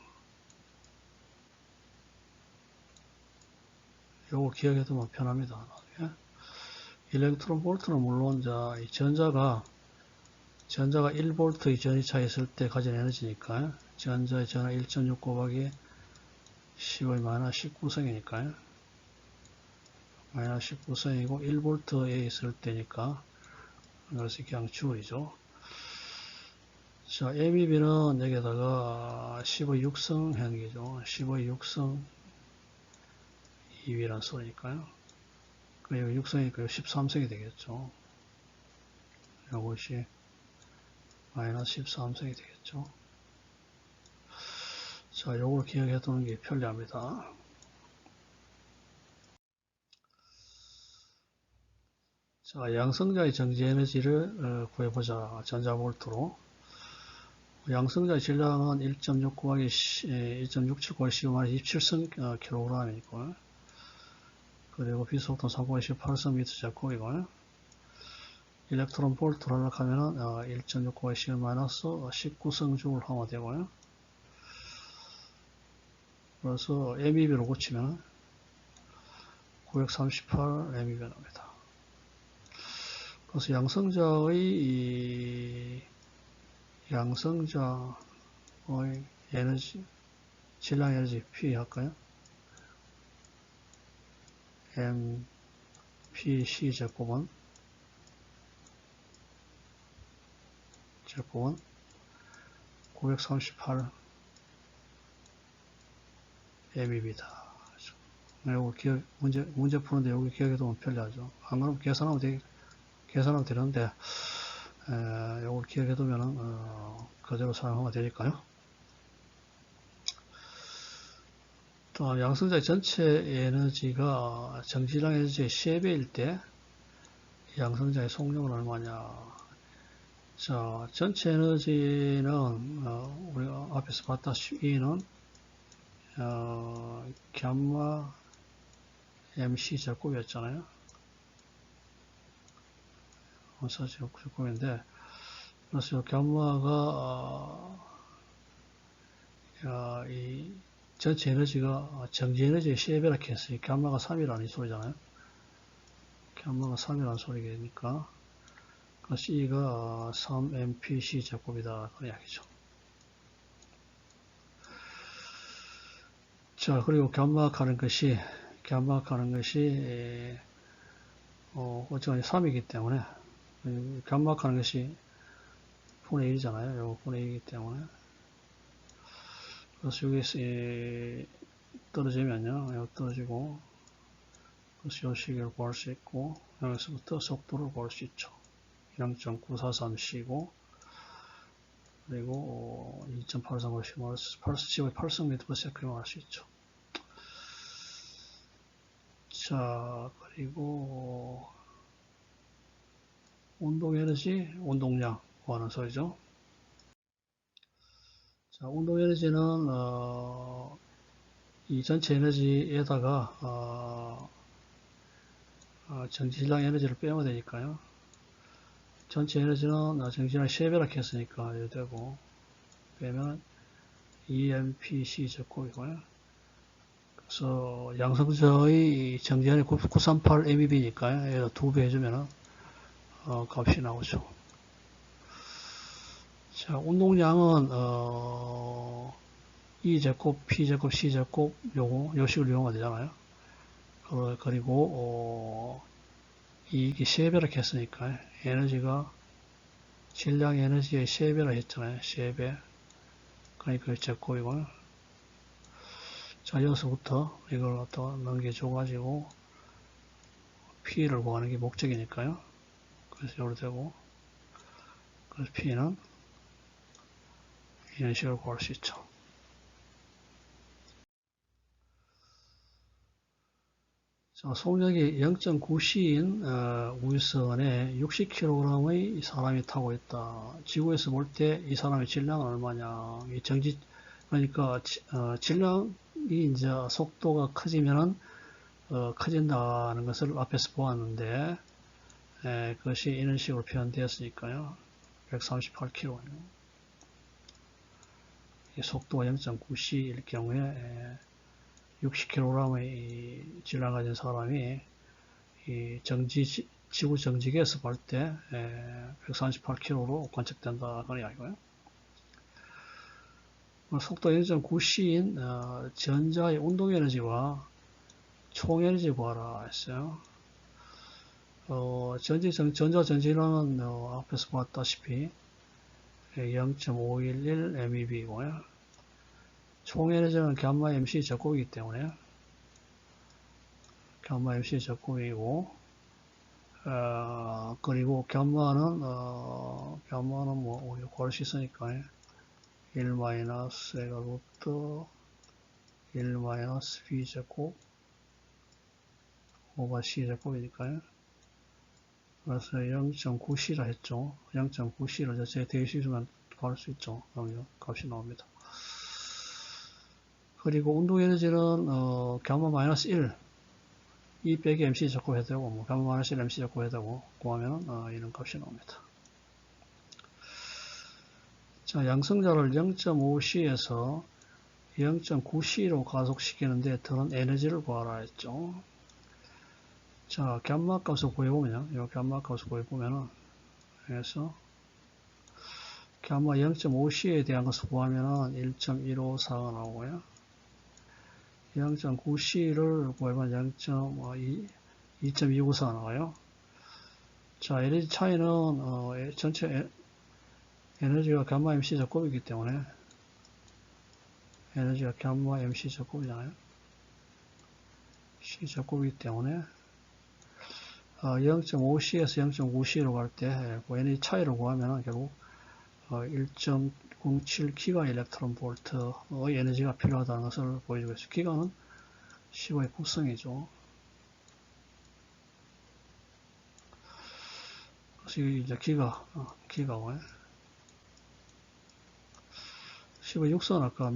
요거 기억해두면 편합니다. 일렉트론 볼트는 물론 이 전자가 1V 전위차에 있을 때 가진 에너지니까요. 전자의 전하 1.6 곱하기 10의 마이너스 19성이니까요. 마이너스 19성이고 1V에 있을 때니까 그래서 그냥 줄이죠. 자, MEB는 여기에다가 10의 6성 행기죠. 10의 6성 2위란 소리니까요. 그리고 6성이니까 13성이 되겠죠. 이것이 마이너스 13성이 되겠죠. 자, 요걸 기억해 두는 게 편리합니다. 자, 양성자의 정지 에너지를 구해보자. 전자볼트로. 양성자의 질량은 1.6 곱하기 1.67 곱하기 10 27성 kg이고, 그리고 비속도는 3 곱하기 18성 미터 제곱이고, 일렉트론 볼트를 하려면 1.6 곱하기 10 마이너스 19성 줄 하면 되고요. 그래서 MEB로 고치면 938 MEB가 나옵니다. 그래서 양성자의 에너지, 질량 에너지 P 할까요? MPC 제곱은 938 MEB다. 이거 문제 푸는데 여기 기억해두면 편리하죠. 안 그러면 계산하면 되는데, 이걸 기억해두면, 그대로 사용하면 되니까요. 또, 양성자의 전체 에너지가 정질량 에너지의 3배일 때, 양성자의 속력은 얼마냐. 자, 전체 에너지는, 우리가 앞에서 봤다시피 E는, gamma MC 제곱이었잖아요. 제곱인데, 그래서 감마가 이 전체 에너지가 정지 에너지의 10배라 했으니 감마가 3이라는 소리잖아요. 감마가 3이라는 소리니까 그 C가 3mpc 제곱이다 그런 이야기죠. 자, 그리고 감마하는 것이 어쩌면 3이기 때문에 감마하는 것이 분의 1이잖아요. 요거 분의 1이기 때문에 그래서 여기 떨어지면요, 여기 떨어지고 그래서 요 시계를 구할 수 있고 여기서부터 속도를 구할 수 있죠. 0.943c고 그리고 2.835 8승/ms를 할 수 있죠. 자, 그리고 운동 에너지, 운동량 구하는 소리죠. 자, 운동 에너지는 이 전체 에너지에다가 정지질량 에너지를 빼면 되니까요. 전체 에너지는 정지질량 3배라 했으니까 이렇게 되고 빼면 EMPC 제곱이고요. 그래서 양성저의 정지질량이 938 MeV니까요. 2배 해주면 값이 나오죠. 자, 운동량은 E제곱, P제곱, C제곱 요 식을 이용하면 되잖아요. 그리고 이게 3배라 했으니까 에너지가 질량 에너지의 3배라 했잖아요. 3배. 그러니까 제곱이고요. 자, 여기서부터 이걸 갖다 넘겨줘가지고 P를 구하는 게 목적이니까요. 그래서 이렇게 되고 그래서 P는 이런 식으로 구할 수 있죠. 자, 속력이 0.9C인 우주선에 60kg의 사람이 타고 있다. 지구에서 볼 때 이 사람의 질량은 얼마냐? 이 그러니까 질량이 이제 속도가 커지면은 커진다는 것을 앞에서 보았는데 그것이 이런 식으로 표현되었으니까요. 138kg. 속도가 0.9C일 경우에 60kg의 질량 가진 사람이 이 지구 정지계에서 볼 때 138kg로 관측된다 그런 이야기고요. 속도 0.9C인 전자의 운동 에너지와 총 에너지 구하라 했어요. 전자 전지량은 앞에서 봤다시피 0.511 MeV고요. 총 에너지는 감마 MC 제곱이기 때문에 감마 MC 제곱이고 그리고 감마는 뭐 구할 수 있으니까 1 마이너스 루트 1 마이너스 B 제곱 오바 C 제곱이니까요. 그래서 0.9C라 했죠. 0.9C를 제 대시주면 구할 수 있죠. 그러면 값이 나옵니다. 그리고 운동 에너지는 감마 마이너스 1 E 빼기 MC 제곱 해도 되고 뭐 감마 마이너스 1 MC 제곱 해도 되고 구하면 이런 값이 나옵니다. 자, 양성자를 0.5C에서 0.9C로 가속시키는데 드는 에너지를 구하라 했죠. 자, 감마 값을 구해보면요. 이 감마 값을 구해보면은, 그래서, 감마 0.5C에 대한 것을 구하면은 1.154가 나오고요. 0.9C를 구하면 2.294가 나와요. 자, 에너지 차이는, 전체 에너지가 감마 MC 제곱이기 때문에, 에너지가 감마 MC 제곱이잖아요. C 제곱이기 때문에, 0.5C에서 0.9C로 갈 때 에너지 차이를 구하면 결국 1.07 기가 일렉트론 볼트의 에너지가 필요하다는 것을 보여주고 있습니다. 기가는 10의 국성이죠. 그래서 이제 기가고요. 10의 6선 아까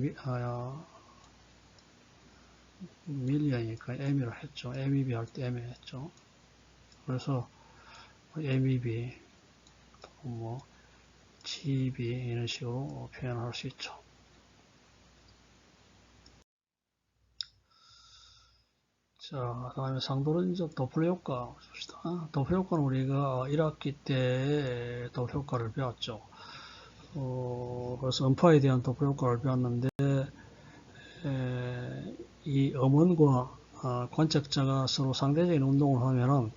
밀리언이니까 M이라 했죠. MEB 할 때 M 했죠. 그래서 MEB 뭐 GB 이런 식으로 표현할 수 있죠. 자, 다음에 상도론적 도플러 효과 봅시다. 도플러 효과는 우리가 1학기 때 도플러 효과를 배웠죠. 그래서 음파에 대한 도플러 효과를 배웠는데 이 음원과 관측자가 서로 상대적인 운동을 하면은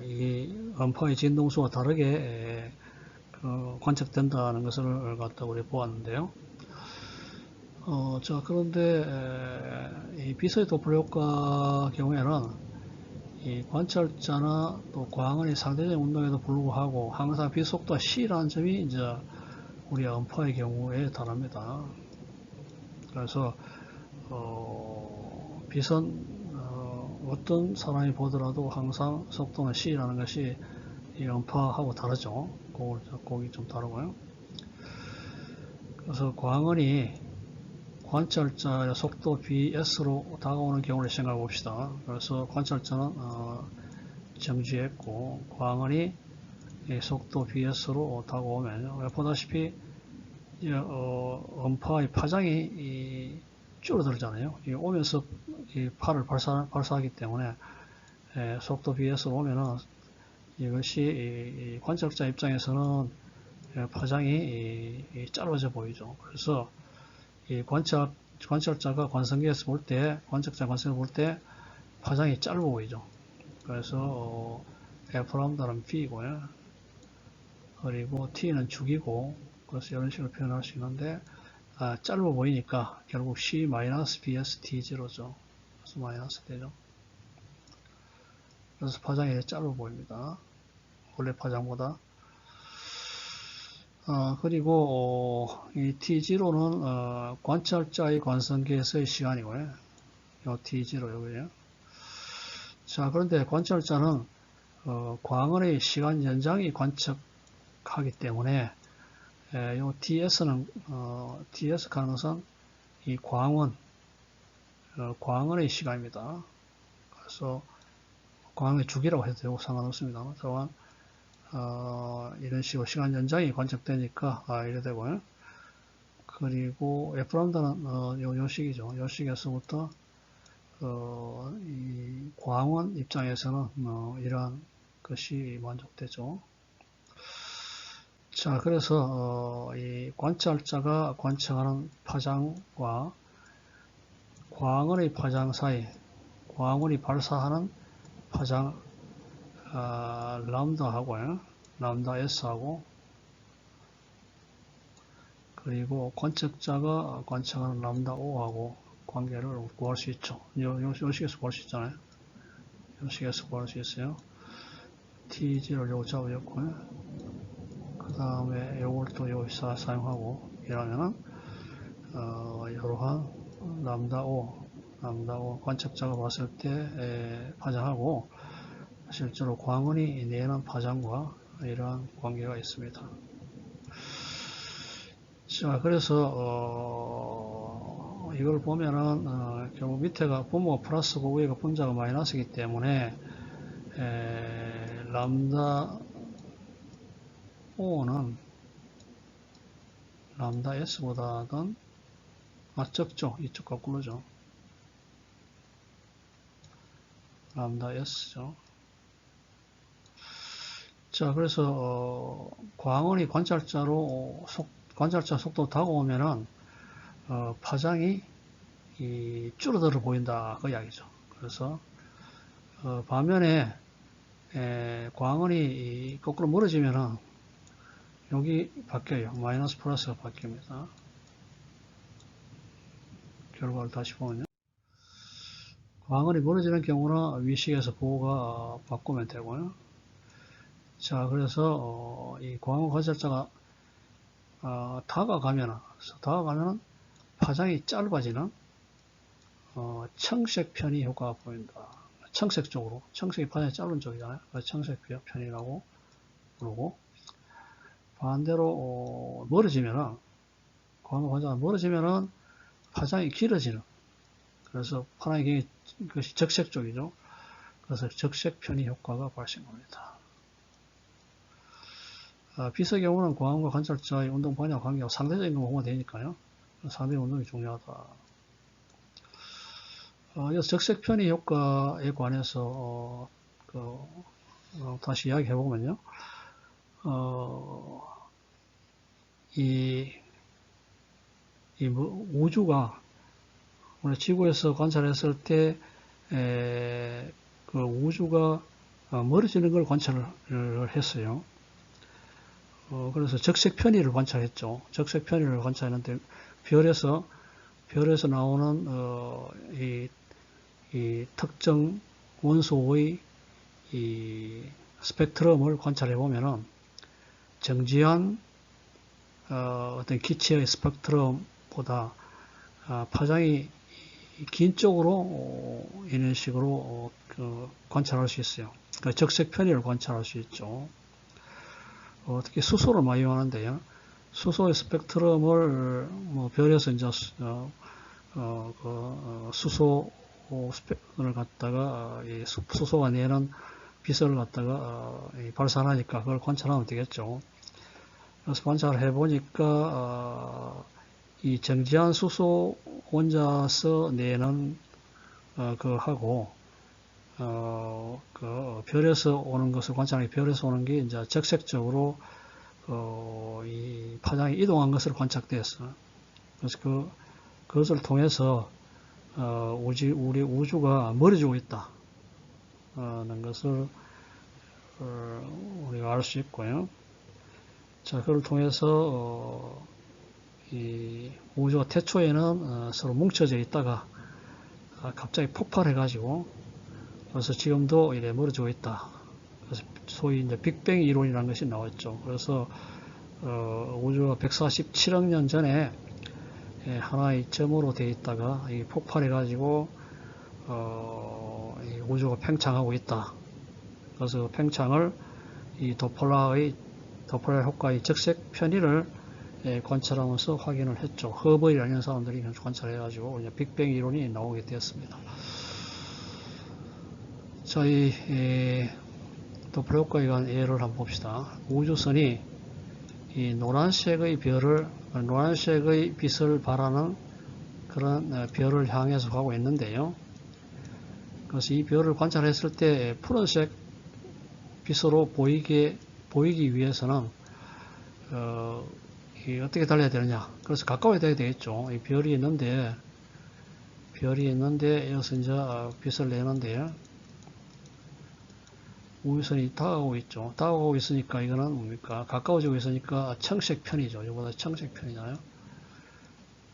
이 음파의 진동수와 다르게 관측된다는 것을 갖다 우리 보았는데요. 자, 그런데 이 비서의 도플러 효과 경우에는 이 관찰자나 또 광원이 상대적인 운동에도 불구하고 항상 빛속도가 C라는 점이 이제 우리 음파의 경우에 다릅니다. 그래서 빛은 어떤 사람이 보더라도 항상 속도는 C라는 것이 이 음파하고 다르죠. 그게 좀 다르고요. 그래서 광원이 관찰자의 속도 BS로 다가오는 경우를 생각해 봅시다. 그래서 관찰자는 정지했고 광원이 속도 BS로 다가오면 보다시피 음파의 파장이 줄어들잖아요. 오면서 이 팔을 발사하기 때문에 속도 BS로 오면은 이것이 관찰자 입장에서는 파장이 짧아져 보이죠. 그래서 이 관찰자가 관성기에서 볼 때, 관측자 관성을 볼 때 파장이 짧아 보이죠. 그래서 F람다는 B고요. 그리고 T는 축이고, 그래서 이런 식으로 표현할 수 있는데 짧아 보이니까 결국 C-BS-T0죠. 그래서 마이너스 되죠. 그래서 파장이 짧아 보입니다. 원래 파장보다. 그리고 이 T0는 관찰자의 관성기에서의 시간이고요. 요 T0 여기요. 자, 그런데 관찰자는 광원의 시간 연장이 관측하기 때문에 요 TS는 TS 가능성 이 광원의 시간입니다. 그래서 광원의 주기라고 해도 되고 상관없습니다. 다만 이런 식으로 시간 연장이 관측되니까 이래 되고요. 그리고 F람다는 요 식이죠. 요 식에서부터 이 광원 입장에서는 이러한 것이 만족되죠. 자, 그래서 이 관찰자가 관측하는 파장과 광원의 파장 사이, 광원이 발사하는 파장 람다하고요, 람다 S하고, 그리고 관측자가 관측하는 람다 O하고 관계를 구할 수 있죠. 요 식에서 구할 수 있잖아요. 요 식에서 구할 수 있어요. T0를 요거 잡아줬고요. 그 다음에 요걸 또 여기서 사용하고 이러면은 이러한 람다 O 관측자가 봤을 때 파장하고 실제로 광원이 내는 파장과 이러한 관계가 있습니다. 자, 그래서 이걸 보면은 결국 밑에가 분모가 플러스고 위가 분자가 마이너스이기 때문에 람다 O는 람다 S보다는 적죠. 이쪽 거꾸로죠. 람다 S죠. 자, 그래서 광원이 관찰자 속도 다가오면은 파장이 줄어들어 보인다 그 이야기죠. 그래서 반면에 광원이 거꾸로 멀어지면은 여기 바뀌어요. 마이너스 플러스가 바뀝니다. 결과를 다시 보면요. 광원이 멀어지는 경우는 위식에서 보호가 바꾸면 되고요. 자, 그래서 이 광원 관찰자가 다가가면은 파장이 짧아지는 청색 편의 효과가 보인다. 청색 쪽으로, 청색이 파장이 짧은 쪽이잖아요. 청색 편이라고 부르고, 반대로 멀어지면은 광원 관찰자가 멀어지면은 파장이 길어지는, 그래서 파장이 그것이 적색 쪽이죠. 그래서 적색 편의 효과가 발생합니다. 빛의 경우는 광원과 관찰자의 운동 방향과 관계하고 상대적인 경우가 되니까요. 상대 운동이 중요하다. 이어서 적색 편의 효과에 관해서 다시 이야기해 보면요. 우주가 우리 지구에서 관찰했을 때 그 우주가 멀어지는 걸 관찰을 했어요. 그래서 적색 편의를 관찰했죠. 적색 편의를 관찰했는데 별에서 나오는 이 특정 원소의 이 스펙트럼을 관찰해 보면은 정지한 어떤 기체의 스펙트럼보다 파장이 긴 쪽으로 이런 식으로 관찰할 수 있어요. 그러니까 적색 편의를 관찰할 수 있죠. 특히 수소를 많이 이용하는데요. 수소의 스펙트럼을 별에서 이제 수소 스펙을 갖다가 수소가 내는 빛을 갖다가 발산하니까 그걸 관찰하면 되겠죠. 그래서 관찰을 해보니까 이 정지한 수소 혼자서 내는 그하고 별에서 오는 것을 관찰하니 별에서 오는 게 이제 적색적으로 이 파장이 이동한 것을 관찰되었어요. 그래서 그것을 통해서 우리 우주가 멀어지고 있다는 것을 우리가 알 수 있고요. 자, 그걸 통해서 이 우주가 태초에는 서로 뭉쳐져 있다가 갑자기 폭발해가지고 그래서 지금도 이래 멀어지고 있다. 그래서 소위 이제 빅뱅 이론이라는 것이 나왔죠. 그래서 우주가 147억 년 전에 하나의 점으로 되어 있다가 폭발해가지고 이 우주가 팽창하고 있다. 그래서 팽창을 이 도플러 효과의 적색 편의를 관찰하면서 확인을 했죠. 허벌이라는 사람들이 관찰해가지고 이제 빅뱅 이론이 나오게 되었습니다. 자, 이 도플러 효과에 관한 예를 한번 봅시다. 우주선이 이 노란색의 빛을 발하는 그런 별을 향해서 가고 있는데요. 그래서 이 별을 관찰했을 때 푸른색 빛으로 보이기 위해서는 어떻게 달려야 되느냐. 그래서 가까워야 되겠죠. 이 별이 있는데 여기서 이제 빛을 내는데 우주선이 다가오고 있죠. 다가오고 있으니까 이거는 뭡니까? 가까워지고 있으니까 청색 편이죠. 이거보다 청색 편이잖아요.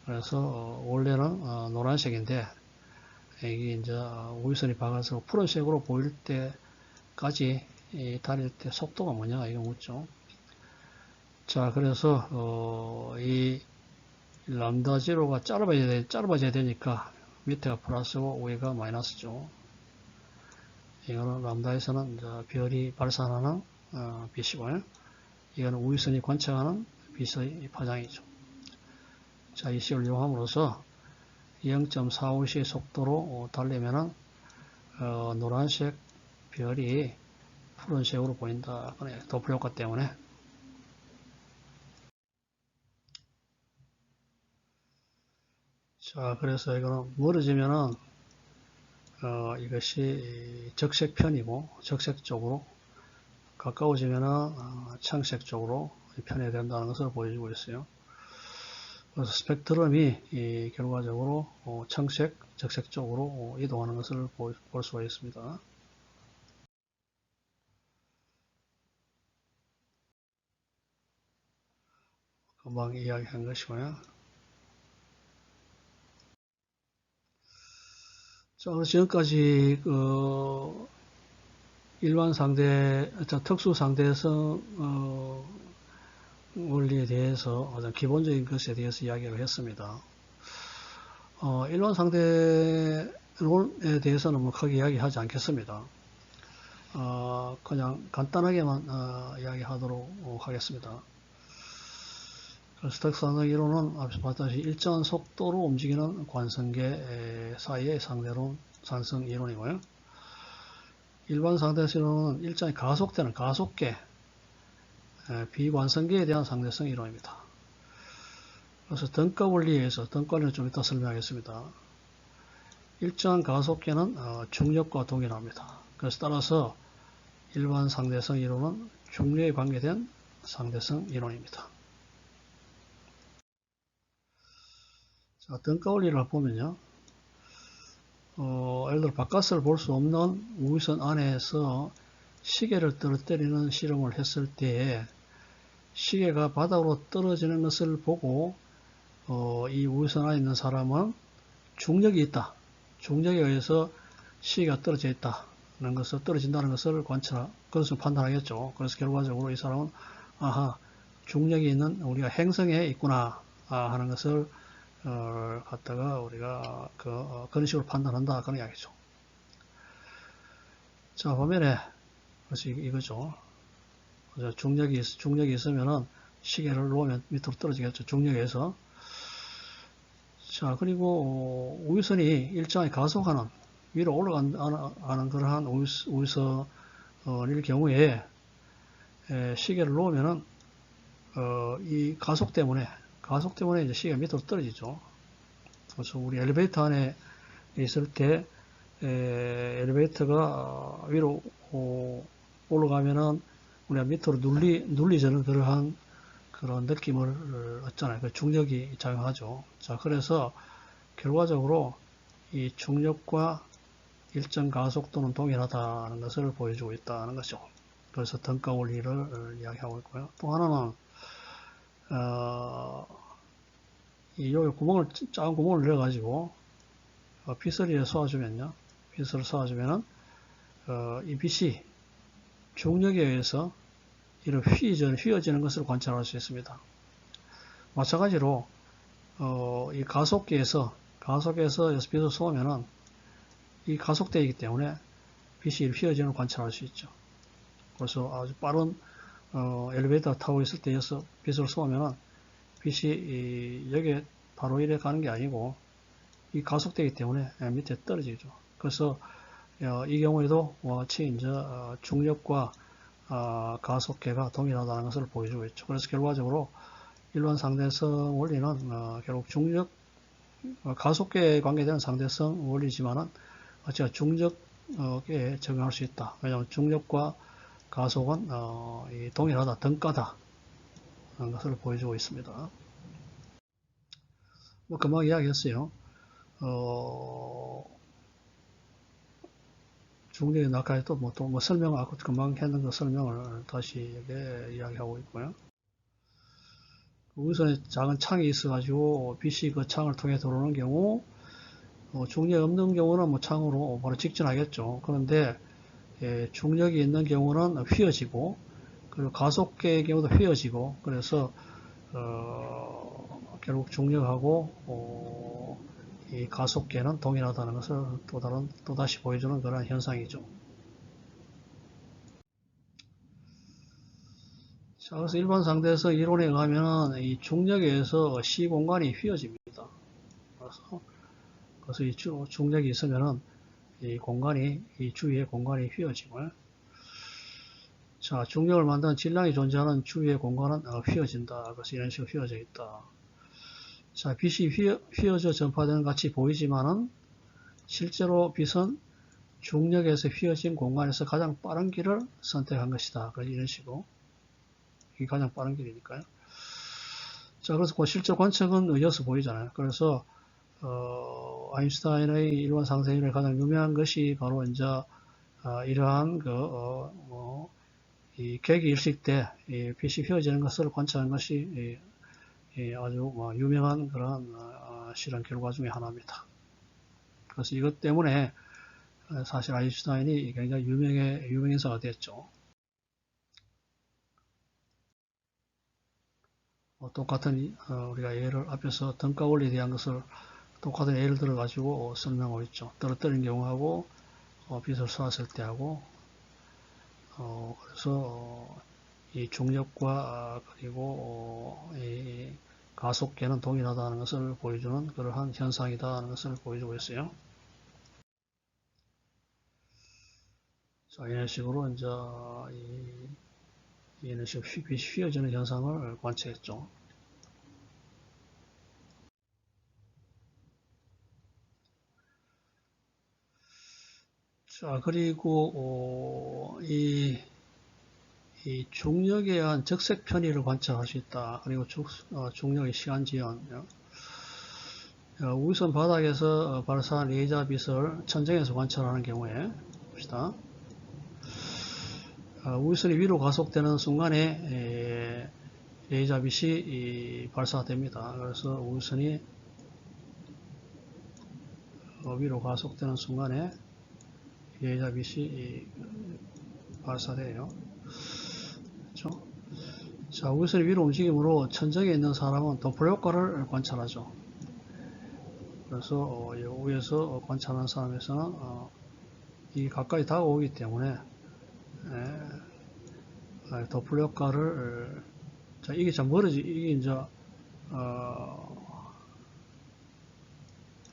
그래서 원래는 노란색인데 이게 이제 우주선이 박아서 푸른색으로 보일 때까지 달릴 때 속도가 뭐냐 이거 묻죠. 자, 그래서 이 람다 제로가 짧아져야 되니까 밑에가 플러스고 위가 마이너스죠. 이거는 람다에서는 이제 별이 발산하는 빛이고요. 이거는 우주선이 관측하는 빛의 파장이죠. 자, 이 식을 이용함으로써 0.45의 속도로 달리면은 노란색 별이 푸른색으로 보인다. 도플러 효과 때문에. 자, 그래서 이거는 멀어지면은 이것이 적색 편이고 적색 쪽으로 가까워지면은 청색 쪽으로 편해야 된다는 것을 보여주고 있어요. 그래서 스펙트럼이 결과적으로 청색, 적색 쪽으로 이동하는 것을 볼 수가 있습니다. 금방 이야기한 것이고요. 자, 지금까지 일반 상대, 특수 상대성 원리에 대해서 기본적인 것에 대해서 이야기를 했습니다. 일반 상대론에 대해서는 뭐 크게 이야기하지 않겠습니다. 그냥 간단하게만 이야기하도록 하겠습니다. 그래서 특수상대 이론은 앞서 봤다시피 일정한 속도로 움직이는 관성계 사이의 상대성 이론이고요. 일반 상대성 이론은 일정히 가속되는 가속계 비관성계에 대한 상대성 이론입니다. 그래서 등가 원리에 의해서, 등가 원리는 좀 이따 설명하겠습니다. 일정한 가속계는 중력과 동일합니다. 그래서 따라서 일반 상대성 이론은 중력에 관계된 상대성 이론입니다. 자, 등가 원리를 보면요. 예를 들어 바깥을 볼 수 없는 우주선 안에서 시계를 떨어뜨리는 실험을 했을 때에 시계가 바닥으로 떨어지는 것을 보고 이 우주선 안에 있는 사람은 중력이 있다. 중력에 의해서 시계가 떨어져 있다는 것을 떨어진다는 것을 그것을 판단하겠죠. 그래서 결과적으로 이 사람은 아하 중력이 있는 우리가 행성에 있구나 하는 것을 갖다가 우리가 그런 식으로 판단한다 그런 이야기죠. 자 화면에 그래서 이거죠. 중력이 있으면은 시계를 놓으면 밑으로 떨어지겠죠. 중력에서. 자, 그리고 우주선이 일정하게 가속하는 위로 올라가는 그러한 우주선일 경우에 시계를 놓으면은 이 가속 때문에 이제 시계가 밑으로 떨어지죠. 그래서 우리 엘리베이터 안에 있을 때 엘리베이터가 위로 올라가면은 우리가 밑으로 눌리지는 그런 느낌을 얻잖아요. 그 중력이 작용하죠. 자, 그래서 결과적으로 이 중력과 일정 가속도는 동일하다는 것을 보여주고 있다는 것이죠. 그래서 등가 원리를 이야기하고 있고요. 또 하나는 여기 작은 구멍을 내가지고 빗소리를 쏘아주면요. 빗을 쏘아주면은 이 빛이 중력에 의해서 이런 휘어지는 것을 관찰할 수 있습니다. 마찬가지로 이 가속계에서 빛을 쏘면은 이 가속대이기 때문에 빛이 휘어지는 걸 관찰할 수 있죠. 그래서 아주 빠른 엘리베이터 타고 있을 때에서 빛을 쏘면은 빛이 여기에 바로 이래 가는 게 아니고 이 가속되기 때문에 밑에 떨어지죠. 그래서 이 경우에도 같이 이제 중력과 가속계가 동일하다는 것을 보여주고 있죠. 그래서 결과적으로 일반 상대성 원리는 결국 가속계에 관계되는 상대성 원리지만은 어찌가 중력에 적용할 수 있다. 왜냐하면 중력과 가속은 동일하다, 등가다 하는 것을 보여주고 있습니다. 금방 이야기했어요. 중력의 낙하에 또 설명을 금방 했는 그 설명을 다시 이야기하고 있고요. 우선에 작은 창이 있어가지고 빛이 그 창을 통해 들어오는 경우 중력이 없는 경우는 창으로 바로 직진하겠죠. 그런데 중력이 있는 경우는 휘어지고 그리고 가속계의 경우도 휘어지고 그래서 결국 중력하고 이 가속계는 동일하다는 것을 또다시 보여주는 그런 현상이죠. 자, 그래서 일반 상대에서 이론에 의하면 이 중력에 의해서 시공간이 휘어집니다. 그래서 이 중력이 있으면은 이 주위의 공간이 휘어지고요. 자, 중력을 만드는 질량이 존재하는 주위의 공간은 휘어진다. 그래서 이런 식으로 휘어져 있다. 자, 빛이 휘어져 전파되는 것 같이 보이지만은 실제로 빛은 중력에서 휘어진 공간에서 가장 빠른 길을 선택한 것이다. 그래서 이런 식으로 이게 가장 빠른 길이니까요. 자, 그래서 그 실제 관측은 의져서 보이잖아요. 그래서 아인슈타인의 일반 상승이론의 가장 유명한 것이 바로 이제 이러한 이 계기일식 때 빛이 휘어지는 것을 관찰한 것이 아주 유명한 그런 실험 결과 중에 하나입니다. 그래서 이것 때문에 사실 아인슈타인이 굉장히 유명인사가 됐죠. 똑같은 우리가 예를 앞에서 등가 원리에 대한 것을 똑같은 예를 들어 가지고 설명하고 있죠. 떨어뜨린 경우하고 빛을 쏘았을 때하고 그래서 이 중력과 그리고 이 가속계는 동일하다는 것을 보여주는 그러한 현상이다 하는 것을 보여주고 있어요. 자, 이런 식으로 이제 이런 식으로 빛이 휘어지는 현상을 관측했죠. 자, 그리고 이 중력에 의한 적색 편의를 관찰할 수 있다. 그리고 중력의 시간 지연. 우주선 바닥에서 발사한 레이저 빛을 천정에서 관찰하는 경우에 봅시다. 우주선이 위로 가속되는 순간에 레이저 빛이 발사됩니다. 그래서 우주선이 위로 가속되는 순간에 레이저 빛이 발사돼요. 그렇죠? 자, 우주선이 위로 움직임으로 천정에 있는 사람은 도플러 효과를 관찰하죠. 그래서 위에서 관찰하는 사람에서는 이 가까이 다가오기 때문에 도플러 효과를 자, 이게 참 이게 이제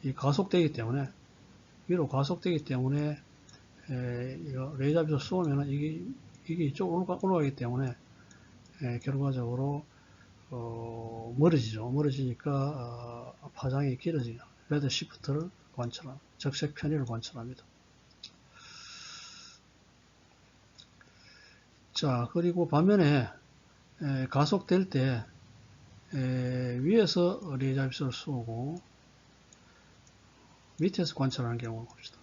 이 가속되기 때문에 위로 가속되기 때문에 레이저 빛을 쏘면 이게 이쪽으로 올라가기 때문에 결과적으로 멀어지죠. 멀어지니까 파장이 길어지죠. 레드 시프트를 관찰합니다. 적색 편의를 관찰합니다. 자, 그리고 반면에 가속될 때 위에서 레이저 빛을 쏘고 밑에서 관찰하는 경우를 봅시다.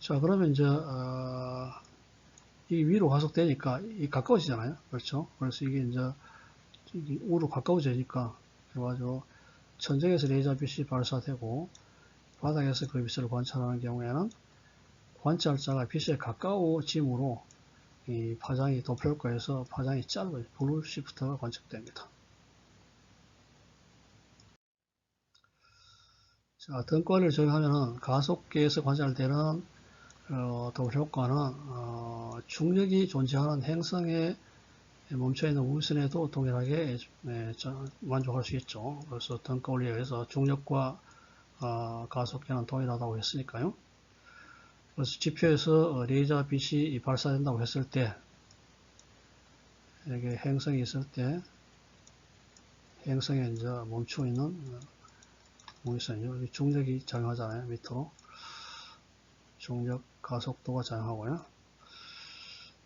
자, 그러면 이제 이 위로 가속되니까 이 가까워지잖아요. 그렇죠? 그래서 이게 이제 우로 가까워지니까 그래가지고 천정에서 레이저 빛이 발사되고 바닥에서 그 빛을 관찰하는 경우에는 관찰자가 빛에 가까워짐으로 이 파장이 도플러효과에서 파장이 짧아요. 블루 시프트가 관측됩니다. 자, 등권을 적용하면 가속계에서 관찰되는 도플러효과는 중력이 존재하는 행성에 멈춰있는 우주선에도 동일하게 만족할 수 있죠. 그래서 등권에 의해서 중력과 가속계는 동일하다고 했으니까요. 그래서 지표에서 레이저 빛이 발사된다고 했을 때 이게 행성이 있을 때 행성에 이제 멈추어 있는 우주선이요. 중력이 작용하잖아요. 밑으로 중력 가속도가 작용하고요.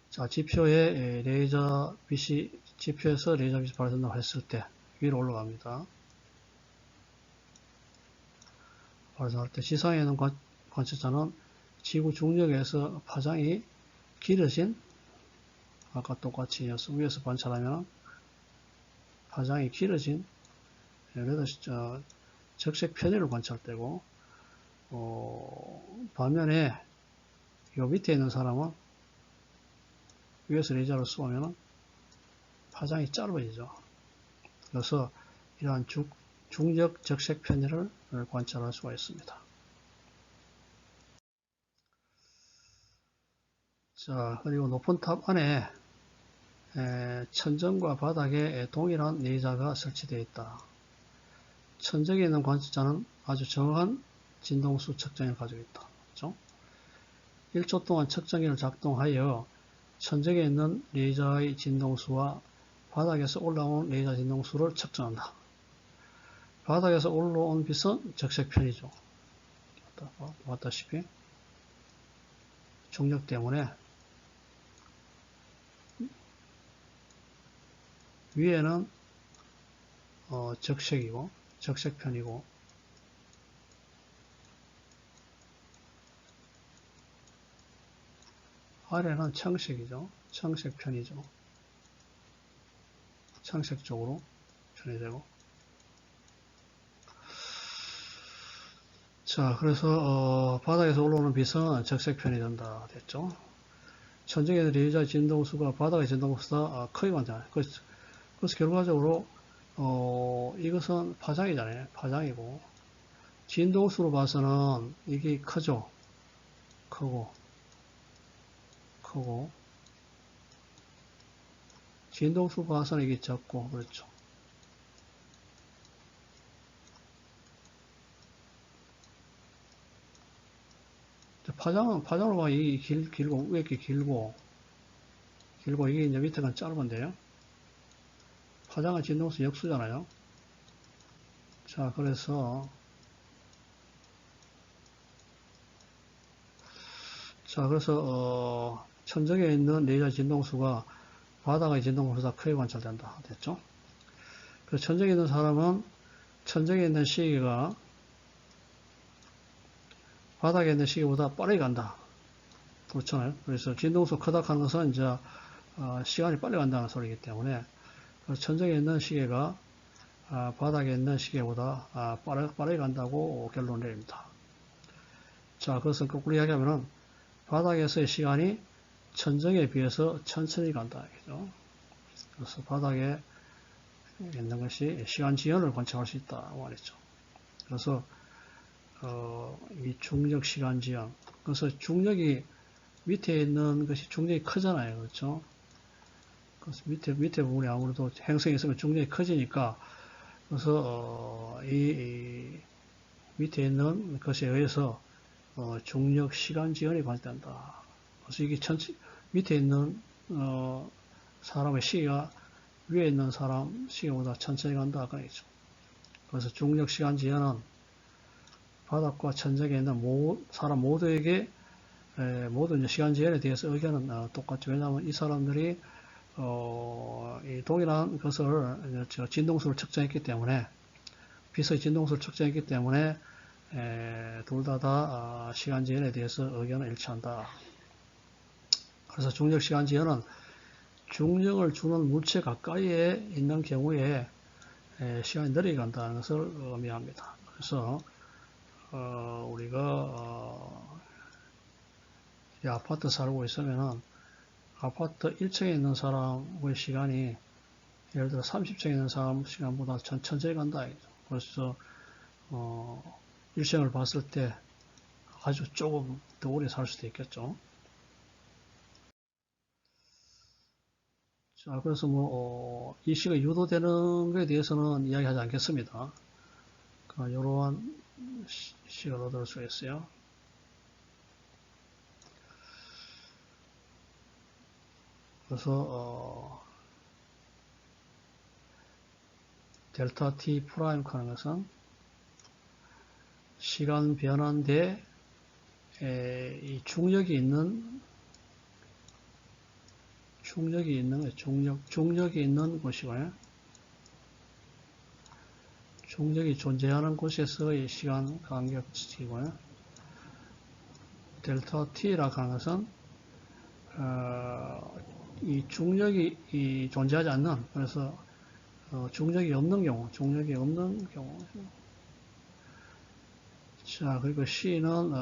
자, 지표에 레이저 빛이 지표에서 레이저 빛이 발사된다고 했을 때 위로 올라갑니다. 발사할 때 지상에 있는 관측자는 지구 중력에서 파장이 길어진 아까 똑같이 위에서 관찰하면 파장이 길어진 적색 편의를 관찰되고 반면에 요 밑에 있는 사람은 위에서 레이저를 쏘면 파장이 짧아지죠. 그래서 이러한 중력 적색 편의를 관찰할 수가 있습니다. 자, 그리고 높은 탑 안에 천정과 바닥에 동일한 레이저가 설치되어 있다. 천정에 있는 관측자는 아주 정확한 진동수 측정기를 가지고 있다. 그렇죠? 1초 동안 측정기를 작동하여 천정에 있는 레이저의 진동수와 바닥에서 올라온 레이저 진동수를 측정한다. 바닥에서 올라온 빛은 적색 편이죠. 봤다시피 중력 때문에 위에는 적색이고 적색 편이고 아래는 청색이죠. 청색 편이죠. 청색 쪽으로 편의되고. 자, 그래서 바닥에서 올라오는 빛은 적색 편이 된다 됐죠. 천정에서 레이저 진동수가 바닥의 진동수보다 크기만 되나요? 그래서 결과적으로 이것은 파장이잖아요. 파장이고 진동수로 봐서는 이게 크죠. 크고 진동수 봐서는 이게 적고 그렇죠. 파장으로 봐 이게 길고 왜 이렇게 길고 길고 이게 이제 밑에가 짧은데요. 파장의 진동수 역수잖아요. 자, 그래서 천정에 있는 레이저 진동수가 바닥의 진동수보다 크게 관찰된다. 됐죠? 그래서 천정에 있는 사람은 천정에 있는 시계가 바닥에 있는 시계보다 빠르게 간다. 그렇잖아요. 그래서 진동수 크다 하는 것은 이제 시간이 빨리 간다는 소리이기 때문에 천정에 있는 시계가 바닥에 있는 시계보다 빠르게 간다고 결론을 내립니다. 자, 그것은 거꾸로 이야기하면은 바닥에서의 시간이 천정에 비해서 천천히 간다. 그죠? 그래서 바닥에 있는 것이 시간 지연을 관찰할 수 있다 말이죠. 그래서 이 중력 시간 지연. 그래서 중력이 밑에 있는 것이 중력이 크잖아요. 그렇죠? 그래서 밑에 부분이 아무래도 행성이 있으면 중력이 커지니까 그래서 이 밑에 있는 것에 의해서 중력 시간 지연이 발생한다. 그래서 이게 밑에 있는 사람의 시계가 위에 있는 사람 시계보다 천천히 간다. 그러죠. 그래서 중력 시간 지연은 바닥과 천정에 있는 사람 모두에게 모든 시간 지연에 대해서 의견은 똑같죠. 왜냐하면 이 사람들이 이 동일한 것을 진동수를 측정했기 때문에 빛의 진동수를 측정했기 때문에 둘 다 시간 지연에 대해서 의견은 일치한다. 그래서 중력 시간 지연은 중력을 주는 물체 가까이에 있는 경우에 시간이 느리게 간다는 것을 의미합니다. 그래서 우리가 이 아파트 살고 있으면은 아파트 1층에 있는 사람의 시간이 예를 들어 30층에 있는 사람 시간보다 천천히 간다. 그래서 1층을 봤을 때 아주 조금 더 오래 살 수도 있겠죠. 자, 그래서 이 시가 유도되는 것에 대해서는 이야기하지 않겠습니다. 이러한 시를 얻을 수 있어요. 그래서 델타 t 프라임 하는 것은 시간 변화인데 이 중력이 있는 곳이고요. 중력이 존재하는 곳에서의 시간 간격이고요. 델타 t라고 하는 것은 이 중력이 존재하지 않는, 그래서 중력이 없는 경우. 자, 그리고 C는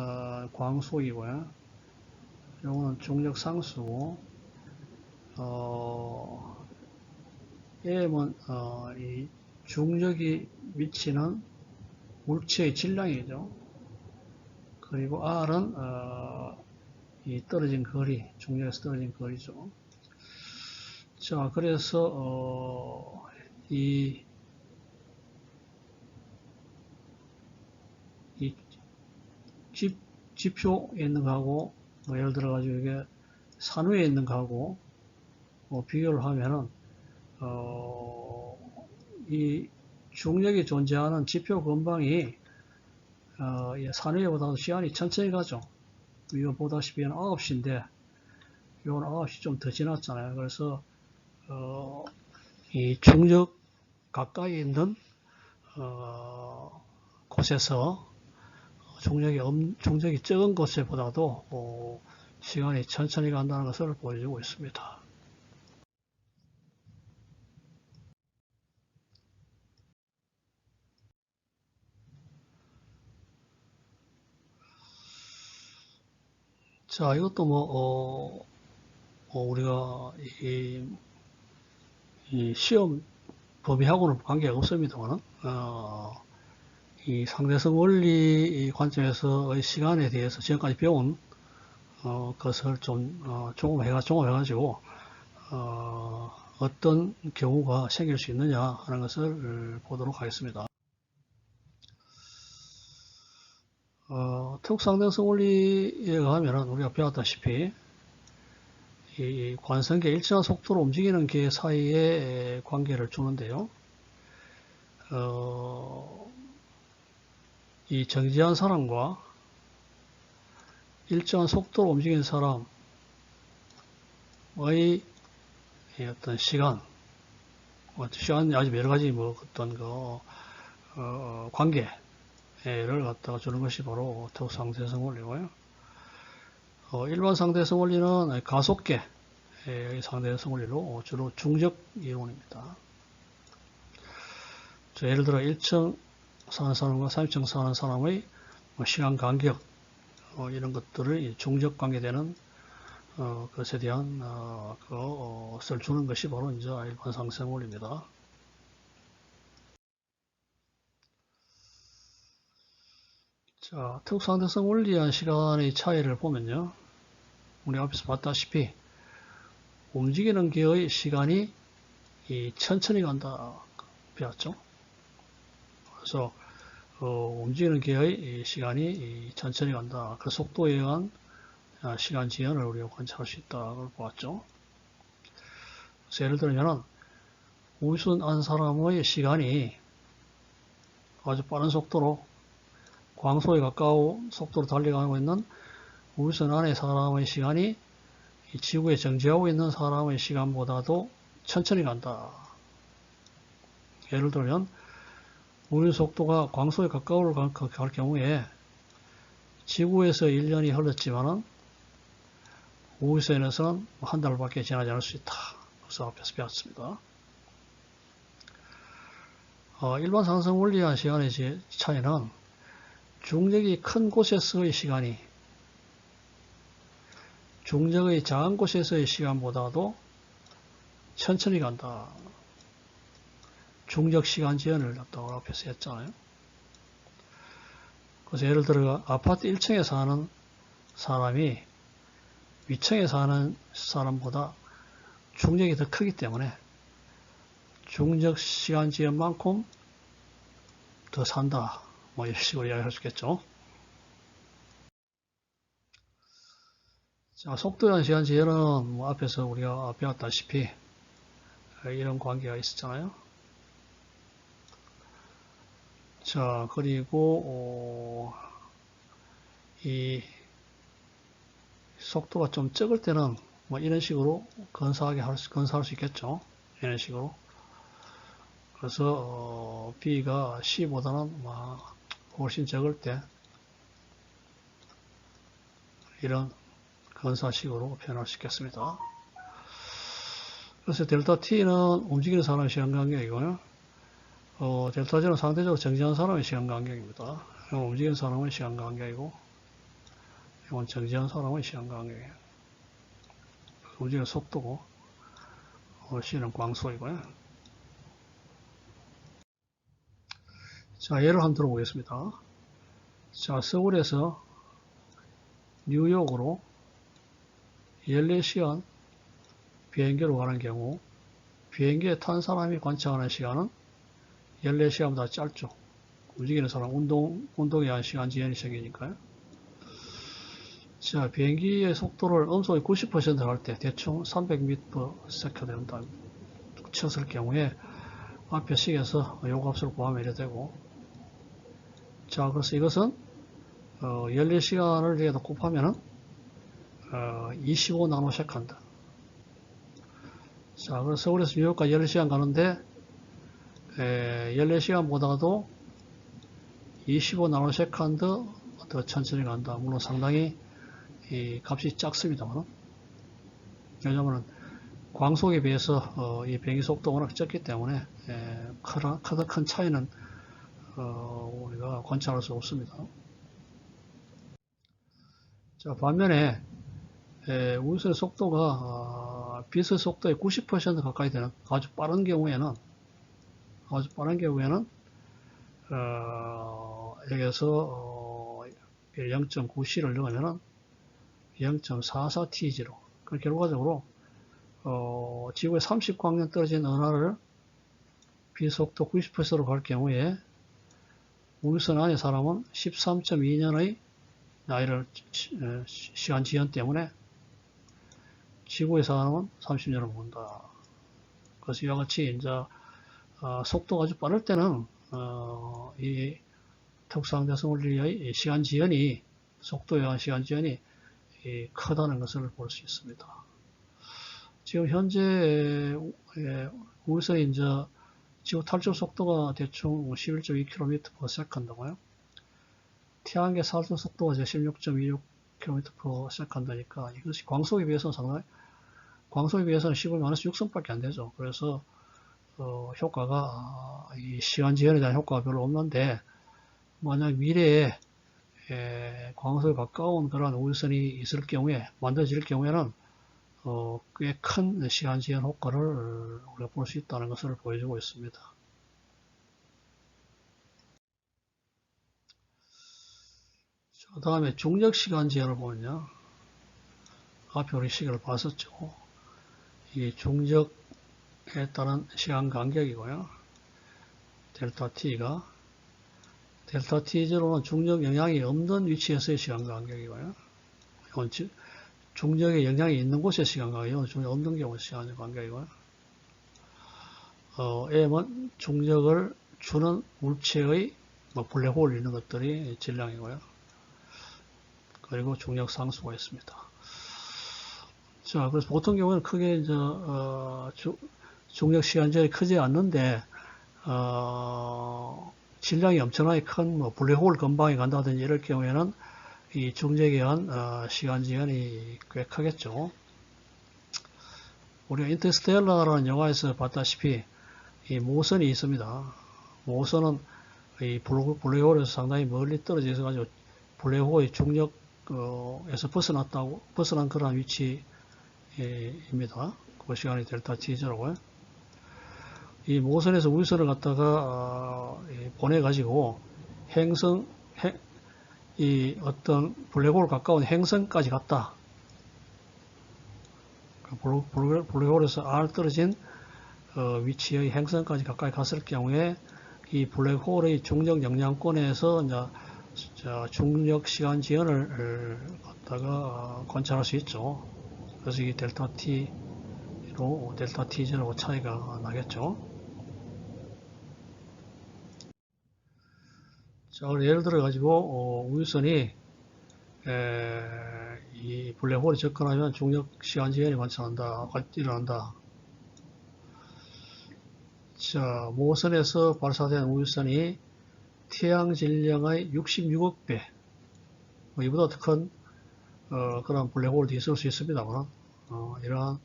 광속이고요. 요거는 중력 상수고, M은 이 중력이 미치는 물체의 질량이죠. 그리고 R은 이 떨어진 거리, 중력에서 떨어진 거리죠. 자, 그래서 이 지표에 있는 거하고 예를 들어 가지고 이게 산 위에 있는 거하고 비교를 하면은 이 중력이 존재하는 지표 근방이 산 위보다도 시간이 천천히 가죠. 이거 보다시피 9시인데 이건 9시 좀 더 지났잖아요. 그래서 이 중력 가까이 있는 곳에서 중력이 적은 곳에보다도 시간이 천천히 간다는 것을 보여주고 있습니다. 자, 이것도 우리가 이 시험 범위하고는 관계가 없습니다만, 이 상대성 원리 관점에서의 시간에 대해서 지금까지 배운 것을 좀 종합해가지고 어떤 경우가 생길 수 있느냐 하는 것을 보도록 하겠습니다. 특상대성 원리에 의하면 우리가 배웠다시피 이 관성계 일정한 속도로 움직이는 계 사이의 관계를 주는데요. 이 정지한 사람과 일정한 속도로 움직이는 사람의 어떤 시간이 아주 여러 가지 어떤 관계를 갖다가 주는 것이 바로 특수상대성 원리고요. 일반 상대성 원리는 가속계 상대성 원리로 주로 중적 이론입니다. 예를 들어 1층 사는 사람과 3층 사는 사람의 시간 간격 이런 것들을 중적 관계되는 것에 대한 것을 주는 것이 바로 이제 일반 상대성 원리입니다. 자, 특수상대성 원리와 시간의 차이를 보면요. 우리 앞에서 봤다시피 움직이는 계의 시간이 천천히 간다 배웠죠. 그래서 움직이는 계의 시간이 천천히 간다. 그 속도에 의한 시간 지연을 우리가 관찰할 수 있다고 보았죠. 그래서 예를 들면 우선 한 사람의 시간이 아주 빠른 속도로 광소에 가까운 속도로 달려가고 있는 우선 안의 사람의 시간이 이 지구에 정지하고 있는 사람의 시간보다도 천천히 간다. 예를 들면 우주 속도가 광소에 가까울 갈 경우에 지구에서 1년이 흘렀지만은 우주선에서는 한 달밖에 지나지 않을 수 있다. 그래서 앞에서 배웠습니다. 일반 상승 원리와 시간의 차이는 중력이 큰 곳에서의 시간이 중력의 작은 곳에서의 시간보다도 천천히 간다. 중력 시간 지연을 갖다가 앞에서 했잖아요. 그래서 예를 들어 아파트 1층에 사는 사람이 위층에 사는 사람보다 중력이 더 크기 때문에 중력 시간 지연만큼 더 산다. 이런 식으로 이야기할 수 있겠죠. 자, 속도와 시간 지연은 앞에서 우리가 배웠다시피 이런 관계가 있었잖아요. 자, 그리고 이 속도가 좀 적을 때는 이런 식으로 건사할 수 있겠죠. 이런 식으로. 그래서 B가 C보다는 훨씬 적을 때 이런 건사식으로 표현할 수 있겠습니다. 그래서 델타 T는 움직이는 사람의 시간 간격이고요. 델타 G는 상대적으로 정지한 사람의 시간 간격입니다. 움직이는 사람의 시간 간격이고 이건 정지한 사람의 시간 간격이에요. 움직이는 속도고 C는 광속이고요. 자, 예를 한번 들어보겠습니다. 자, 서울에서 뉴욕으로 14시간 비행기로 가는 경우 비행기에 탄 사람이 관찰하는 시간은 14시간보다 짧죠. 움직이는 사람 운동에 의한 시간 지연이 생기니까요. 자, 비행기의 속도를 음속의 90% 할 때 대충 300m/s 된다 쳤을 경우에 앞에 식에서 요 값을 구하면 이래 되고, 자, 그래서 이것은 14시간을 여기다 곱하면은 25 나노세컨드. 자, 그래서 서울에서 뉴욕까지 14시간 가는데 14시간보다도 25 나노세컨드 더 천천히 간다. 물론 상당히 이 값이 작습니다만, 왜냐하면 광속에 비해서 이 비행기 속도가 워낙 적기 때문에 큰 차이는 우리가 관찰할 수 없습니다. 자, 반면에 우주선의 속도가 빛의 속도의 90% 가까이 되는 아주 빠른 경우에는 여기서 0.9c를 넣으면은 0.44T0. 그 결과적으로 지구에 30광년 떨어진 은하를 빛속도 90%로 갈 경우에 우주선 안의 사람은 13.2년의 나이를 시간 지연 때문에 지구의 사람은 30년을 본다. 그래서 이와 같이 이제 속도가 아주 빠를 때는 이 특수항자성 원리의 시간 지연이 속도에 의한 시간 지연이 크다는 것을 볼 수 있습니다. 지금 현재 우주선이 이제 지구 탈출 속도가 대충 11.2km/s고요. 태양계 살수 속도가 16.26km/s니까 이것이 광속에 비해서는 상당히 광속에 비해서는 10^-6선밖에 안 되죠. 그래서 효과가 이 시간 지연에 대한 효과가 별로 없는데 만약 미래에 광속에 가까운 그런 우주선이 있을 경우에 만들어질 경우에는 꽤 큰 시간 지연 효과를 우리가 볼 수 있다는 것을 보여주고 있습니다. 그 다음에 중력 시간 지연을 보면요. 앞에 우리 시계를 봤었죠. 이게 중력에 따른 시간 간격이고요. 델타 t가 델타 t제로는 중력 영향이 없는 위치에서의 시간 간격이고요. 이건 중력에 영향이 있는 곳의 시간 간격이고 중력 없는 경우의 시간 간격이고요. M은 중력을 주는 물체의 블랙홀 있는 것들이 질량이고요. 그리고 중력 상수가 있습니다. 자, 그래서 보통 경우에는 크게 이제 중력 시간제이 크지 않는데 질량이 엄청나게 큰 블랙홀 근방에 간다든지 이럴 경우에는 이 중력에 의한 시간 지연이 꽤 크겠죠. 우리가 인터스텔라라는 영화에서 봤다시피 이 모선이 있습니다. 모선은 이 블랙홀에서 상당히 멀리 떨어져 있어가지고 블랙홀의 중력에서 벗어난 그런 위치입니다. 그 시간이 델타 t제로고요. 이 모선에서 우주선을 갖다가 보내가지고 이 어떤 블랙홀 가까운 행성까지 갔다. 블랙홀에서 R 떨어진 위치의 행성까지 가까이 갔을 경우에 이 블랙홀의 중력 영향권에서 이제 중력 시간 지연을 갖다가 관찰할 수 있죠. 그래서 이 델타 t제로 차이가 나겠죠. 자, 예를 들어 가지고 우주선이 이 블랙홀에 접근하면 중력 시간 지연이 일어난다. 자, 모선에서 발사된 우주선이 태양 질량의 66억 배, 이보다 더 큰 그런 블랙홀도 있을 수 있습니다만 이러한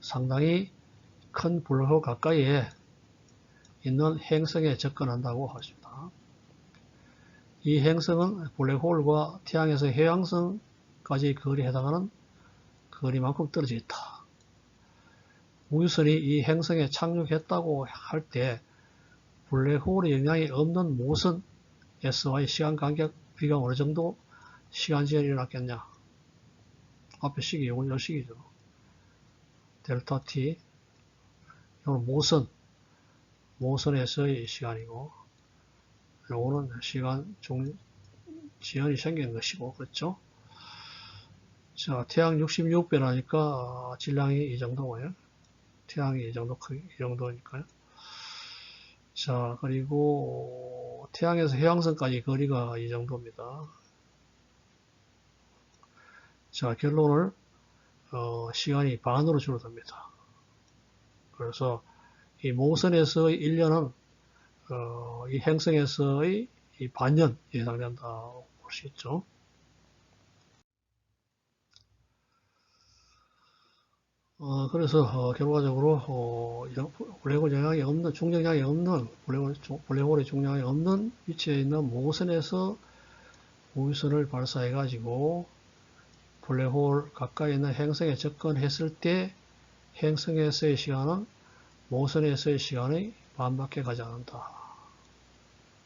상당히 큰 블랙홀 가까이에 있는 행성에 접근한다고 하십니다. 이 행성은 블랙홀과 태양에서 해왕성까지 거리에 해당하는 거리만큼 떨어져 있다. 우주선이 이 행성에 착륙했다고 할 때 블랙홀의 영향이 없는 모선에서의 시간 간격 비가 어느 정도 시간 지연이 일어났겠냐. 앞에 식이 이건 식이죠. 델타 t 이건 모선에서의 시간이고 요거는 시간 지연이 생긴 것이고, 그렇죠? 자, 태양 66배라니까 질량이 이 정도고요. 태양이 이 정도니까요. 자, 그리고 태양에서 해왕성까지 거리가 이 정도입니다. 자, 결론을 시간이 반으로 줄어듭니다. 그래서 이 모선에서의 1년은 이 행성에서의 이 반년에 해당된다고 볼 수 있죠. 그래서 결과적으로 블랙홀 영향이 없는, 중력 영향이 없는, 블랙홀의 중력이 없는 위치에 있는 모선에서 우주선을 발사해 가지고 블랙홀 가까이 있는 행성에 접근했을 때 행성에서의 시간은 모선에서의 시간의 반밖에 가지 않는다.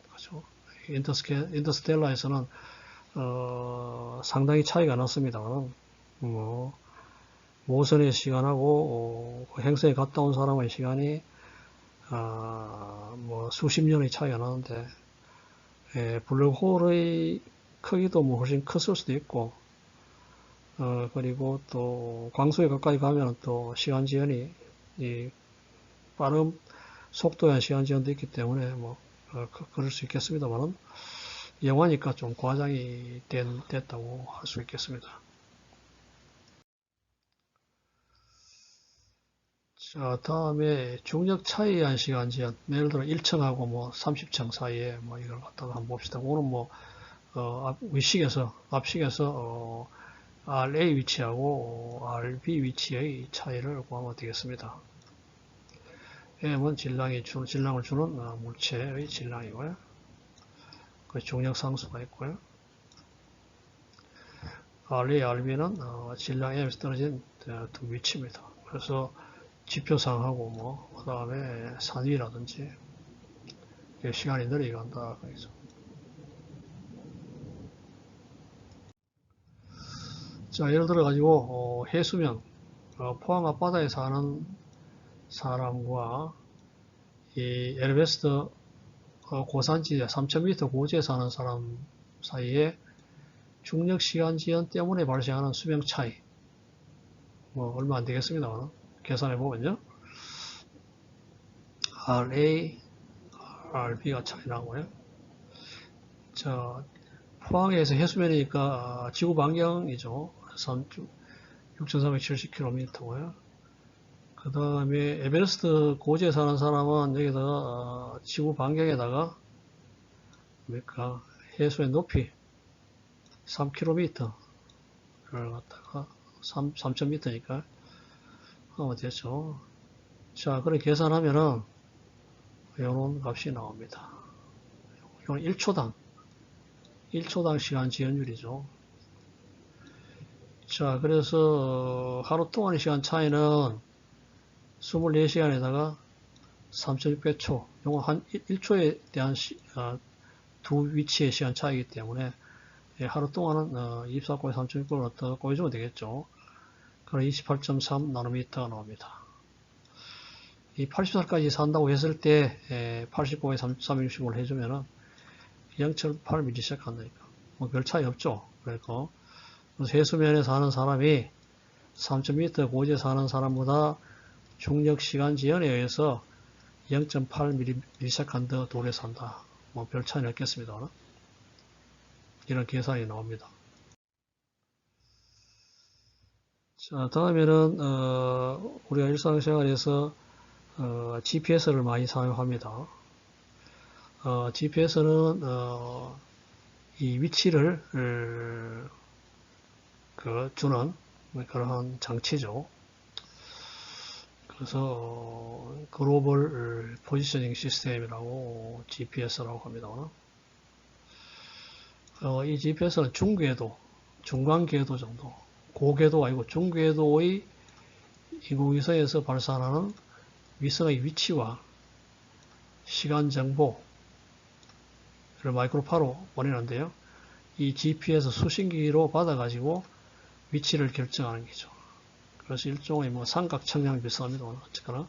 그렇죠? 인터스텔라에서는 상당히 차이가 났습니다. 모선의 시간하고 행성에 갔다 온 사람의 시간이 수십 년의 차이가 나는데 블랙홀의 크기도 훨씬 컸을 수도 있고 그리고 또 광속에 가까이 가면 또 시간 지연이 이 빠른 속도에 시간 지연도 있기 때문에 뭐 그럴 수 있겠습니다만은 영화니까 좀 과장이 됐다고 할 수 있겠습니다. 자, 다음에 중력 차이에 의한 시간 지연. 예를 들어 1층하고 뭐 30층 사이에 뭐 이걸 갖다가 한번 봅시다. 오늘 뭐 앞식에서 RA 위치하고 RB 위치의 차이를 구하면 되겠습니다. M은 질량을 주는 물체의 질량이고요. 그 중력 상수가 있고요. RA, RB는 질량 M에서 떨어진 두 위치입니다. 그래서 지표상하고 뭐 그 다음에 산위라든지 시간이 늘어간다. 그래서 자, 예를 들어 가지고 해수면 포항 앞바다에 사는 사람과 이 에베레스트 고산지 3000m 고지에 사는 사람 사이에 중력 시간 지연 때문에 발생하는 수명 차이 뭐 얼마 안 되겠습니다. 계산해 보면요. RA, RB가 차이 나고요. 자, 포항에서 해수면이니까 지구 반경이죠. 6,370km고요. 그 다음에 에베레스트 고지에 사는 사람은 여기다가 지구 반경에다가 뭡니까 해수의 높이 3km를 갖다가 3,000m니까 됐죠. 자, 그렇게 계산하면은 이런 값이 나옵니다. 이건 1초당 시간 지연율이죠. 자, 그래서 하루 동안의 시간 차이는 24시간에다가 3,600초. 이건 한 1초에 대한 두 위치의 시간 차이이기 때문에 하루 동안은 24곱에 3,600을 어떻게 곱해주면 되겠죠. 그럼 28.3 나노미터가 나옵니다. 이 80살까지 산다고 했을 때 89에 365를 해주면은 0.8ms 한다니까. 뭐 별 차이 없죠. 그래서 해수면에 사는 사람이 3,000m 고지에 사는 사람보다 중력 시간 지연에 의해서 0.8ms 더 오래 산다. 뭐 별 차이는 없겠습니다. 이런 계산이 나옵니다. 자, 다음에는 우리가 일상생활에서 GPS를 많이 사용합니다. GPS는 이 위치를 주는 그러한 장치죠. 그래서 글로벌 포지셔닝 시스템이라고 GPS라고 합니다. 이 GPS는 중궤도, 중간궤도 정도, 고궤도 아니고 중궤도의 인공위성에서 발산하는 위성의 위치와 시간 정보를 마이크로파로 보내는데요. 이 GPS 수신기로 받아가지고 위치를 결정하는 거죠. 그래서 일종의 뭐 삼각 청량 비슷합니다. 어쨌거나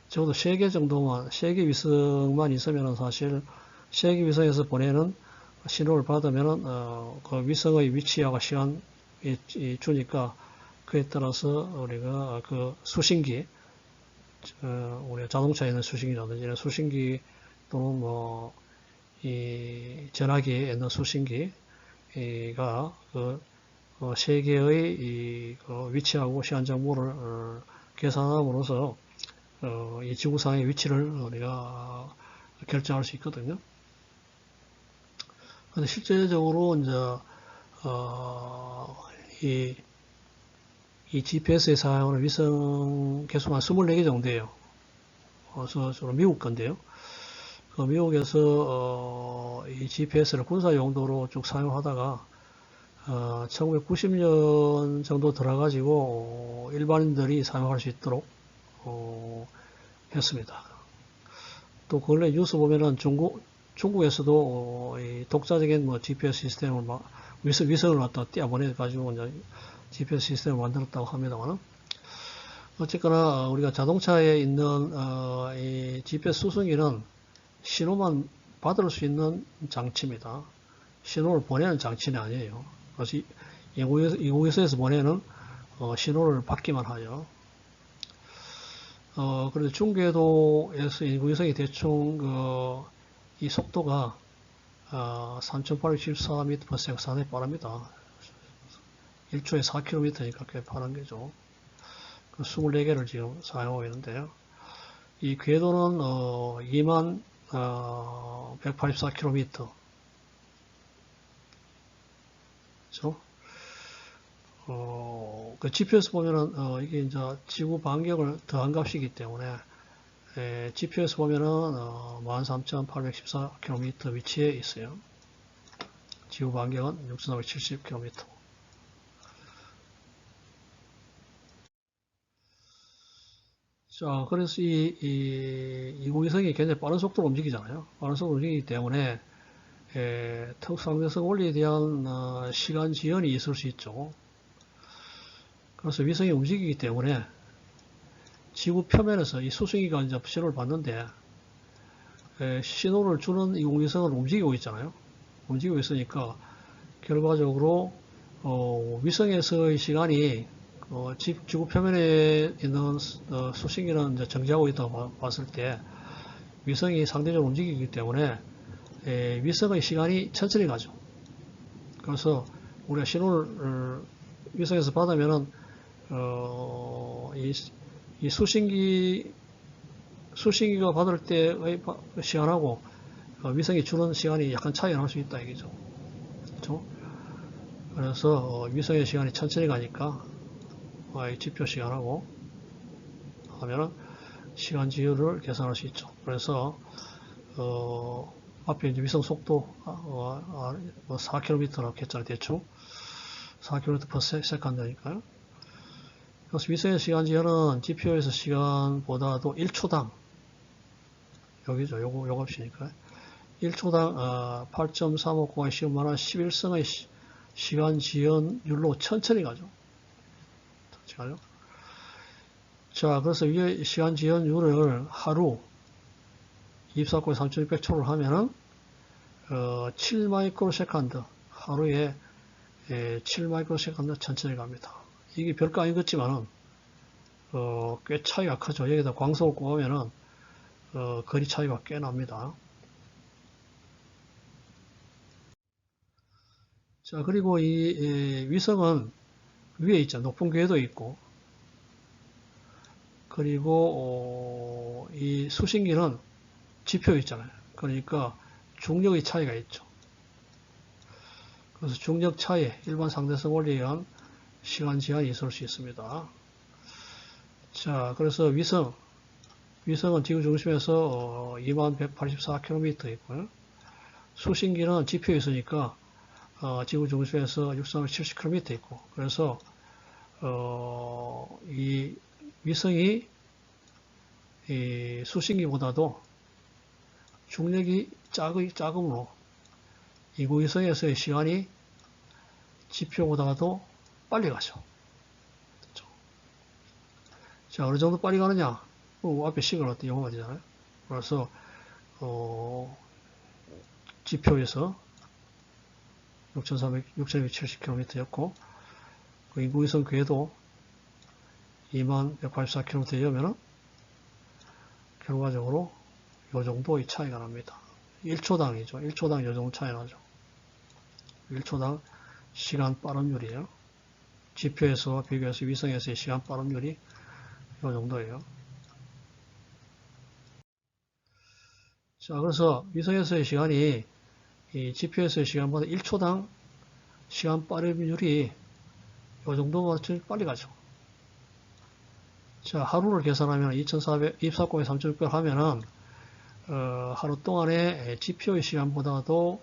적어도 3개 정도만, 3개 위성만 있으면 사실 3개 위성에서 보내는 신호를 받으면은 그 위성의 위치하고 시간이 주니까 그에 따라서 우리가 그 수신기, 우리가 자동차에 있는 수신기라든지 이런 수신기 또는 뭐 이 전화기에 있는 수신기가 그 세계의 그 위치하고 시간 정보를 계산함으로써 이 지구상의 위치를 우리가 결정할 수 있거든요. 근데 실제적으로 이제 이 GPS에 사용하는 위성 개수가 24개 정도예요. 그래서 주로 미국 건데요. 그 미국에서 이 GPS를 군사 용도로 쭉 사용하다가 1990년 정도 들어가지고 일반인들이 사용할 수 있도록 했습니다. 또 근래 뉴스 보면은 중국에서도 이 독자적인 뭐 GPS 시스템을 위성을 갖다 띄어보내가지고 이제 GPS 시스템을 만들었다고 합니다만 어쨌거나 우리가 자동차에 있는 이 GPS 수송기는 신호만 받을 수 있는 장치입니다. 신호를 보내는 장치는 아니에요. 그래서 인공위성에서 보내는 신호를 받기만 하죠. 그런데 중궤도에서 인공위성이 대충 이 속도가 3814m/s 상당히 빠릅니다. 1초에 4km니까 꽤 빠른 거죠. 24개를 지금 사용하고 있는데요. 이 궤도는 2184km. 그렇죠? 그 GPS에서 보면은 이게 이제 지구 반경을 더한 값이기 때문에 GPS에서 보면은 13,814km 위치에 있어요. 지구 반경은 6,470km. 자, 그래서 이 인공위성이 굉장히 빠른 속도로 움직이잖아요. 빠른 속도로 움직이기 때문에 특상대성 원리에 대한 시간 지연이 있을 수 있죠. 그래서 위성이 움직이기 때문에 지구 표면에서 이 수증기가 이제 신호를 받는데 신호를 주는 인공위성은 움직이고 있잖아요. 움직이고 있으니까 결과적으로 위성에서의 시간이 지구 표면에 있는 수증기는 이제 정지하고 있다고 봤을 때 위성이 상대적으로 움직이기 때문에 위성의 시간이 천천히 가죠. 그래서 우리가 신호를 위성에서 받으면은 이 수신기가 받을 때의 시간하고 위성이 주는 시간이 약간 차이가 날 수 있다 이거죠. 그렇죠? 그래서 위성의 시간이 천천히 가니까 지표 시간하고 하면은 시간 지연을 계산할 수 있죠. 그래서 앞에 이제 위성 속도 4km라고 했잖아요. 대충 4km/s니까요. 그래서 위성의 시간 지연은 GPO에서 시간보다도 1초당 여기죠. 요거 값이니까 1초당 8.350 10만원 11승의 시간 지연율로 천천히 가죠. 천천히 가죠. 자, 그래서 이 시간 지연율을 하루 24콜 3600초를 하면은 7마이크로세컨드 하루에 7마이크로세컨드 천천히 갑니다. 이게 별거 아닌 것 같지만은 꽤 차이가 크죠. 여기다 광속을 꼽으면은 거리 차이가 꽤 납니다. 자, 그리고 이 위성은 위에 있죠. 높은 궤도 있고, 그리고 이 수신기는 지표 있잖아요. 그러니까 중력의 차이가 있죠. 그래서 중력 차이, 일반 상대성 원리에 의한 시간 제한이 있을 수 있습니다. 자, 그래서 위성은 지구 중심에서 2184km 있고요. 수신기는 지표에 있으니까 지구 중심에서 6370km 있고, 그래서 이 위성이 이 수신기보다도 중력이 작으므로 인공위성에서의 시간이 지표보다도 빨리 가죠. 그렇죠? 자, 어느 정도 빨리 가느냐? 앞에 시간을 어떻게 영어가 되잖아요. 그래서 지표에서 6270km였고 그 인공위성 궤도 2184km이면은 결과적으로 이 정도의 차이가 납니다. 1초당이죠. 1초당 이 정도 차이 나죠. 1초당 시간 빠름률이에요. 지표에서 비교해서 위성에서의 시간 빠름률이 이 정도예요. 자, 그래서 위성에서의 시간이 이 지표에서의 시간보다 1초당 시간 빠름률이 이 정도면 빨리 가죠. 자, 하루를 계산하면 24곱하기 3600 하면은 하루 동안에 지표의 시간보다도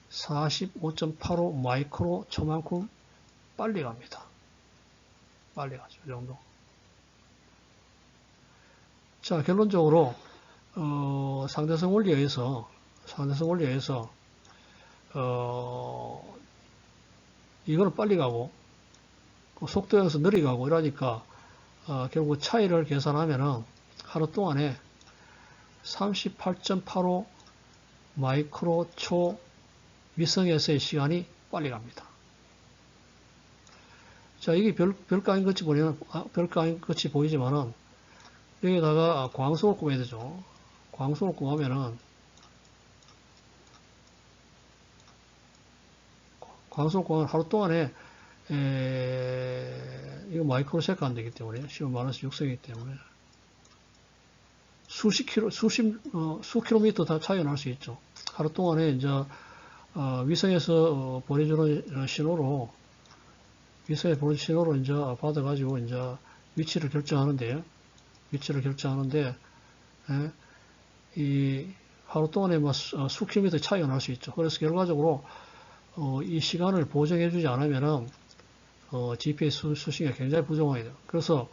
45.85 마이크로 초만큼 빨리 갑니다. 빨리 가죠. 이 정도. 자, 결론적으로 상대성 원리에 의해서 이거는 빨리 가고 속도에서 느리게 가고 이러니까 결국 차이를 계산하면은 하루 동안에 38.85 마이크로 초 위성에서의 시간이 빨리 갑니다. 자, 이게 별거 아닌 것이 별거 아닌 것이 보이지만은, 여기다가 광속을 꼽아야 되죠. 광속을 꼽으면은, 광속을 꼽으면 하루 동안에, 이거 마이크로 체크 안 되기 때문에, 10만원씩 육성이기 때문에, 수 킬로미터 다 차이가 날 수 있죠. 하루 동안에 이제, 위성에서 보내주는 신호로, 위성에 보내주는 신호로 이제 받아가지고 이제 위치를 결정하는데, 예, 이 하루 동안에 뭐 수 킬로미터 차이가 날 수 있죠. 그래서 결과적으로 이 시간을 보정해주지 않으면은 GPS 수신이 굉장히 부정하게 돼요. 그래서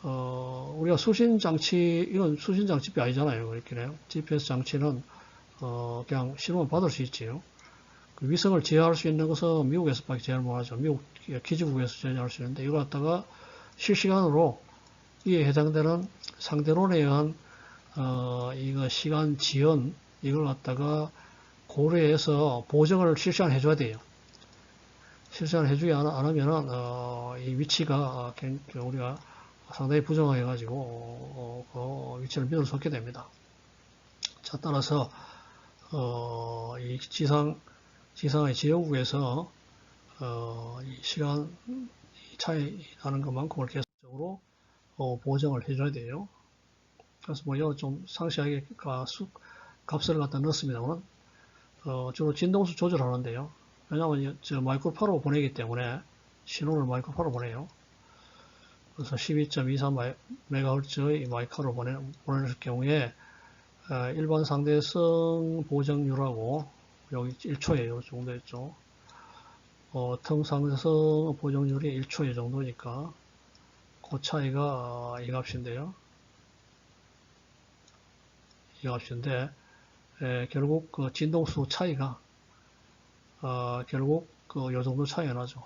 우리가 수신 장치 이건 수신 장치비 아니잖아요. 그렇게요. GPS 장치는 그냥 신호만 받을 수 있지요. 그 위성을 제어할 수 있는 것은 미국에서밖에 제어를 못하죠. 미국 기지국에서 제어할 수 있는데 이거 갖다가 실시간으로 이에 해당되는 상대론에 의한 이거 시간 지연 이걸 갖다가 고려해서 보정을 실시간 해줘야 돼요. 실시간 해주지 않으면은 이 위치가 우리가 상당히 부정하게 가지고 그 위치를 믿을 수 없게 됩니다. 자, 따라서 이 지상의 지역국에서 이 시간 차이 나는 것만큼을 계속적으로 보정을 해줘야 돼요. 그래서 뭐 이거 좀 상세하게 값을 갖다 넣었습니다만 주로 진동수 조절하는데요. 왜냐하면 저 마이크로파로 보내기 때문에 신호를 마이크로파로 보내요. 그래서 12.23MHz의 마이크로 보낼 경우에 일반 상대성 보정률하고 여기 1초예요. 정도 있죠. 통상대성 보정률이 1초의 정도니까 그 차이가 이 값인데요. 이 값인데 결국 그 진동수 차이가 결국 요 정도 차이가 나죠.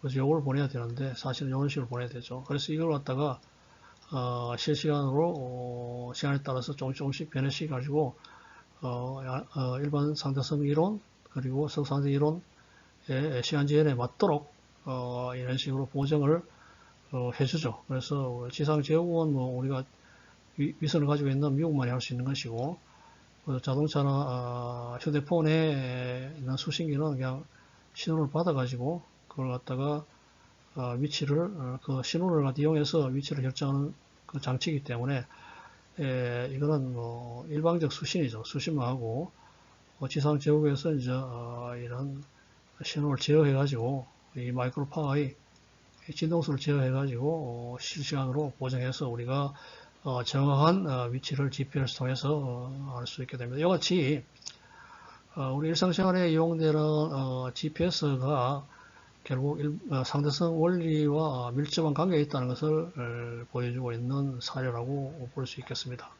그래서 요걸 보내야 되는데 사실은 이런 식으로 보내야 되죠. 그래서 이걸 갖다가 실시간으로 시간에 따라서 조금씩 변화시켜 가지고 일반 상대성 이론 그리고 석상대 이론의 시간 지연에 맞도록 이런 식으로 보정을 해주죠. 그래서 지상 제어국은 뭐 우리가 위성을 가지고 있는 미국만이 할 수 있는 것이고 자동차나 휴대폰에 있는 수신기는 그냥 신호를 받아가지고 그걸 갖다가 위치를 그 신호를 이용해서 위치를 결정하는 그 장치이기 때문에 이거는 뭐 일방적 수신이죠. 수신만 하고 지상 제국에서 이제 이런 신호를 제어해가지고 이 마이크로 파워의 진동수를 제어해가지고 실시간으로 보정해서 우리가 정확한 위치를 GPS 통해서 알 수 있게 됩니다. 이와 같이 우리 일상생활에 이용되는 GPS가 결국 상대성 원리와 밀접한 관계가 있다는 것을 보여주고 있는 사례라고 볼 수 있겠습니다.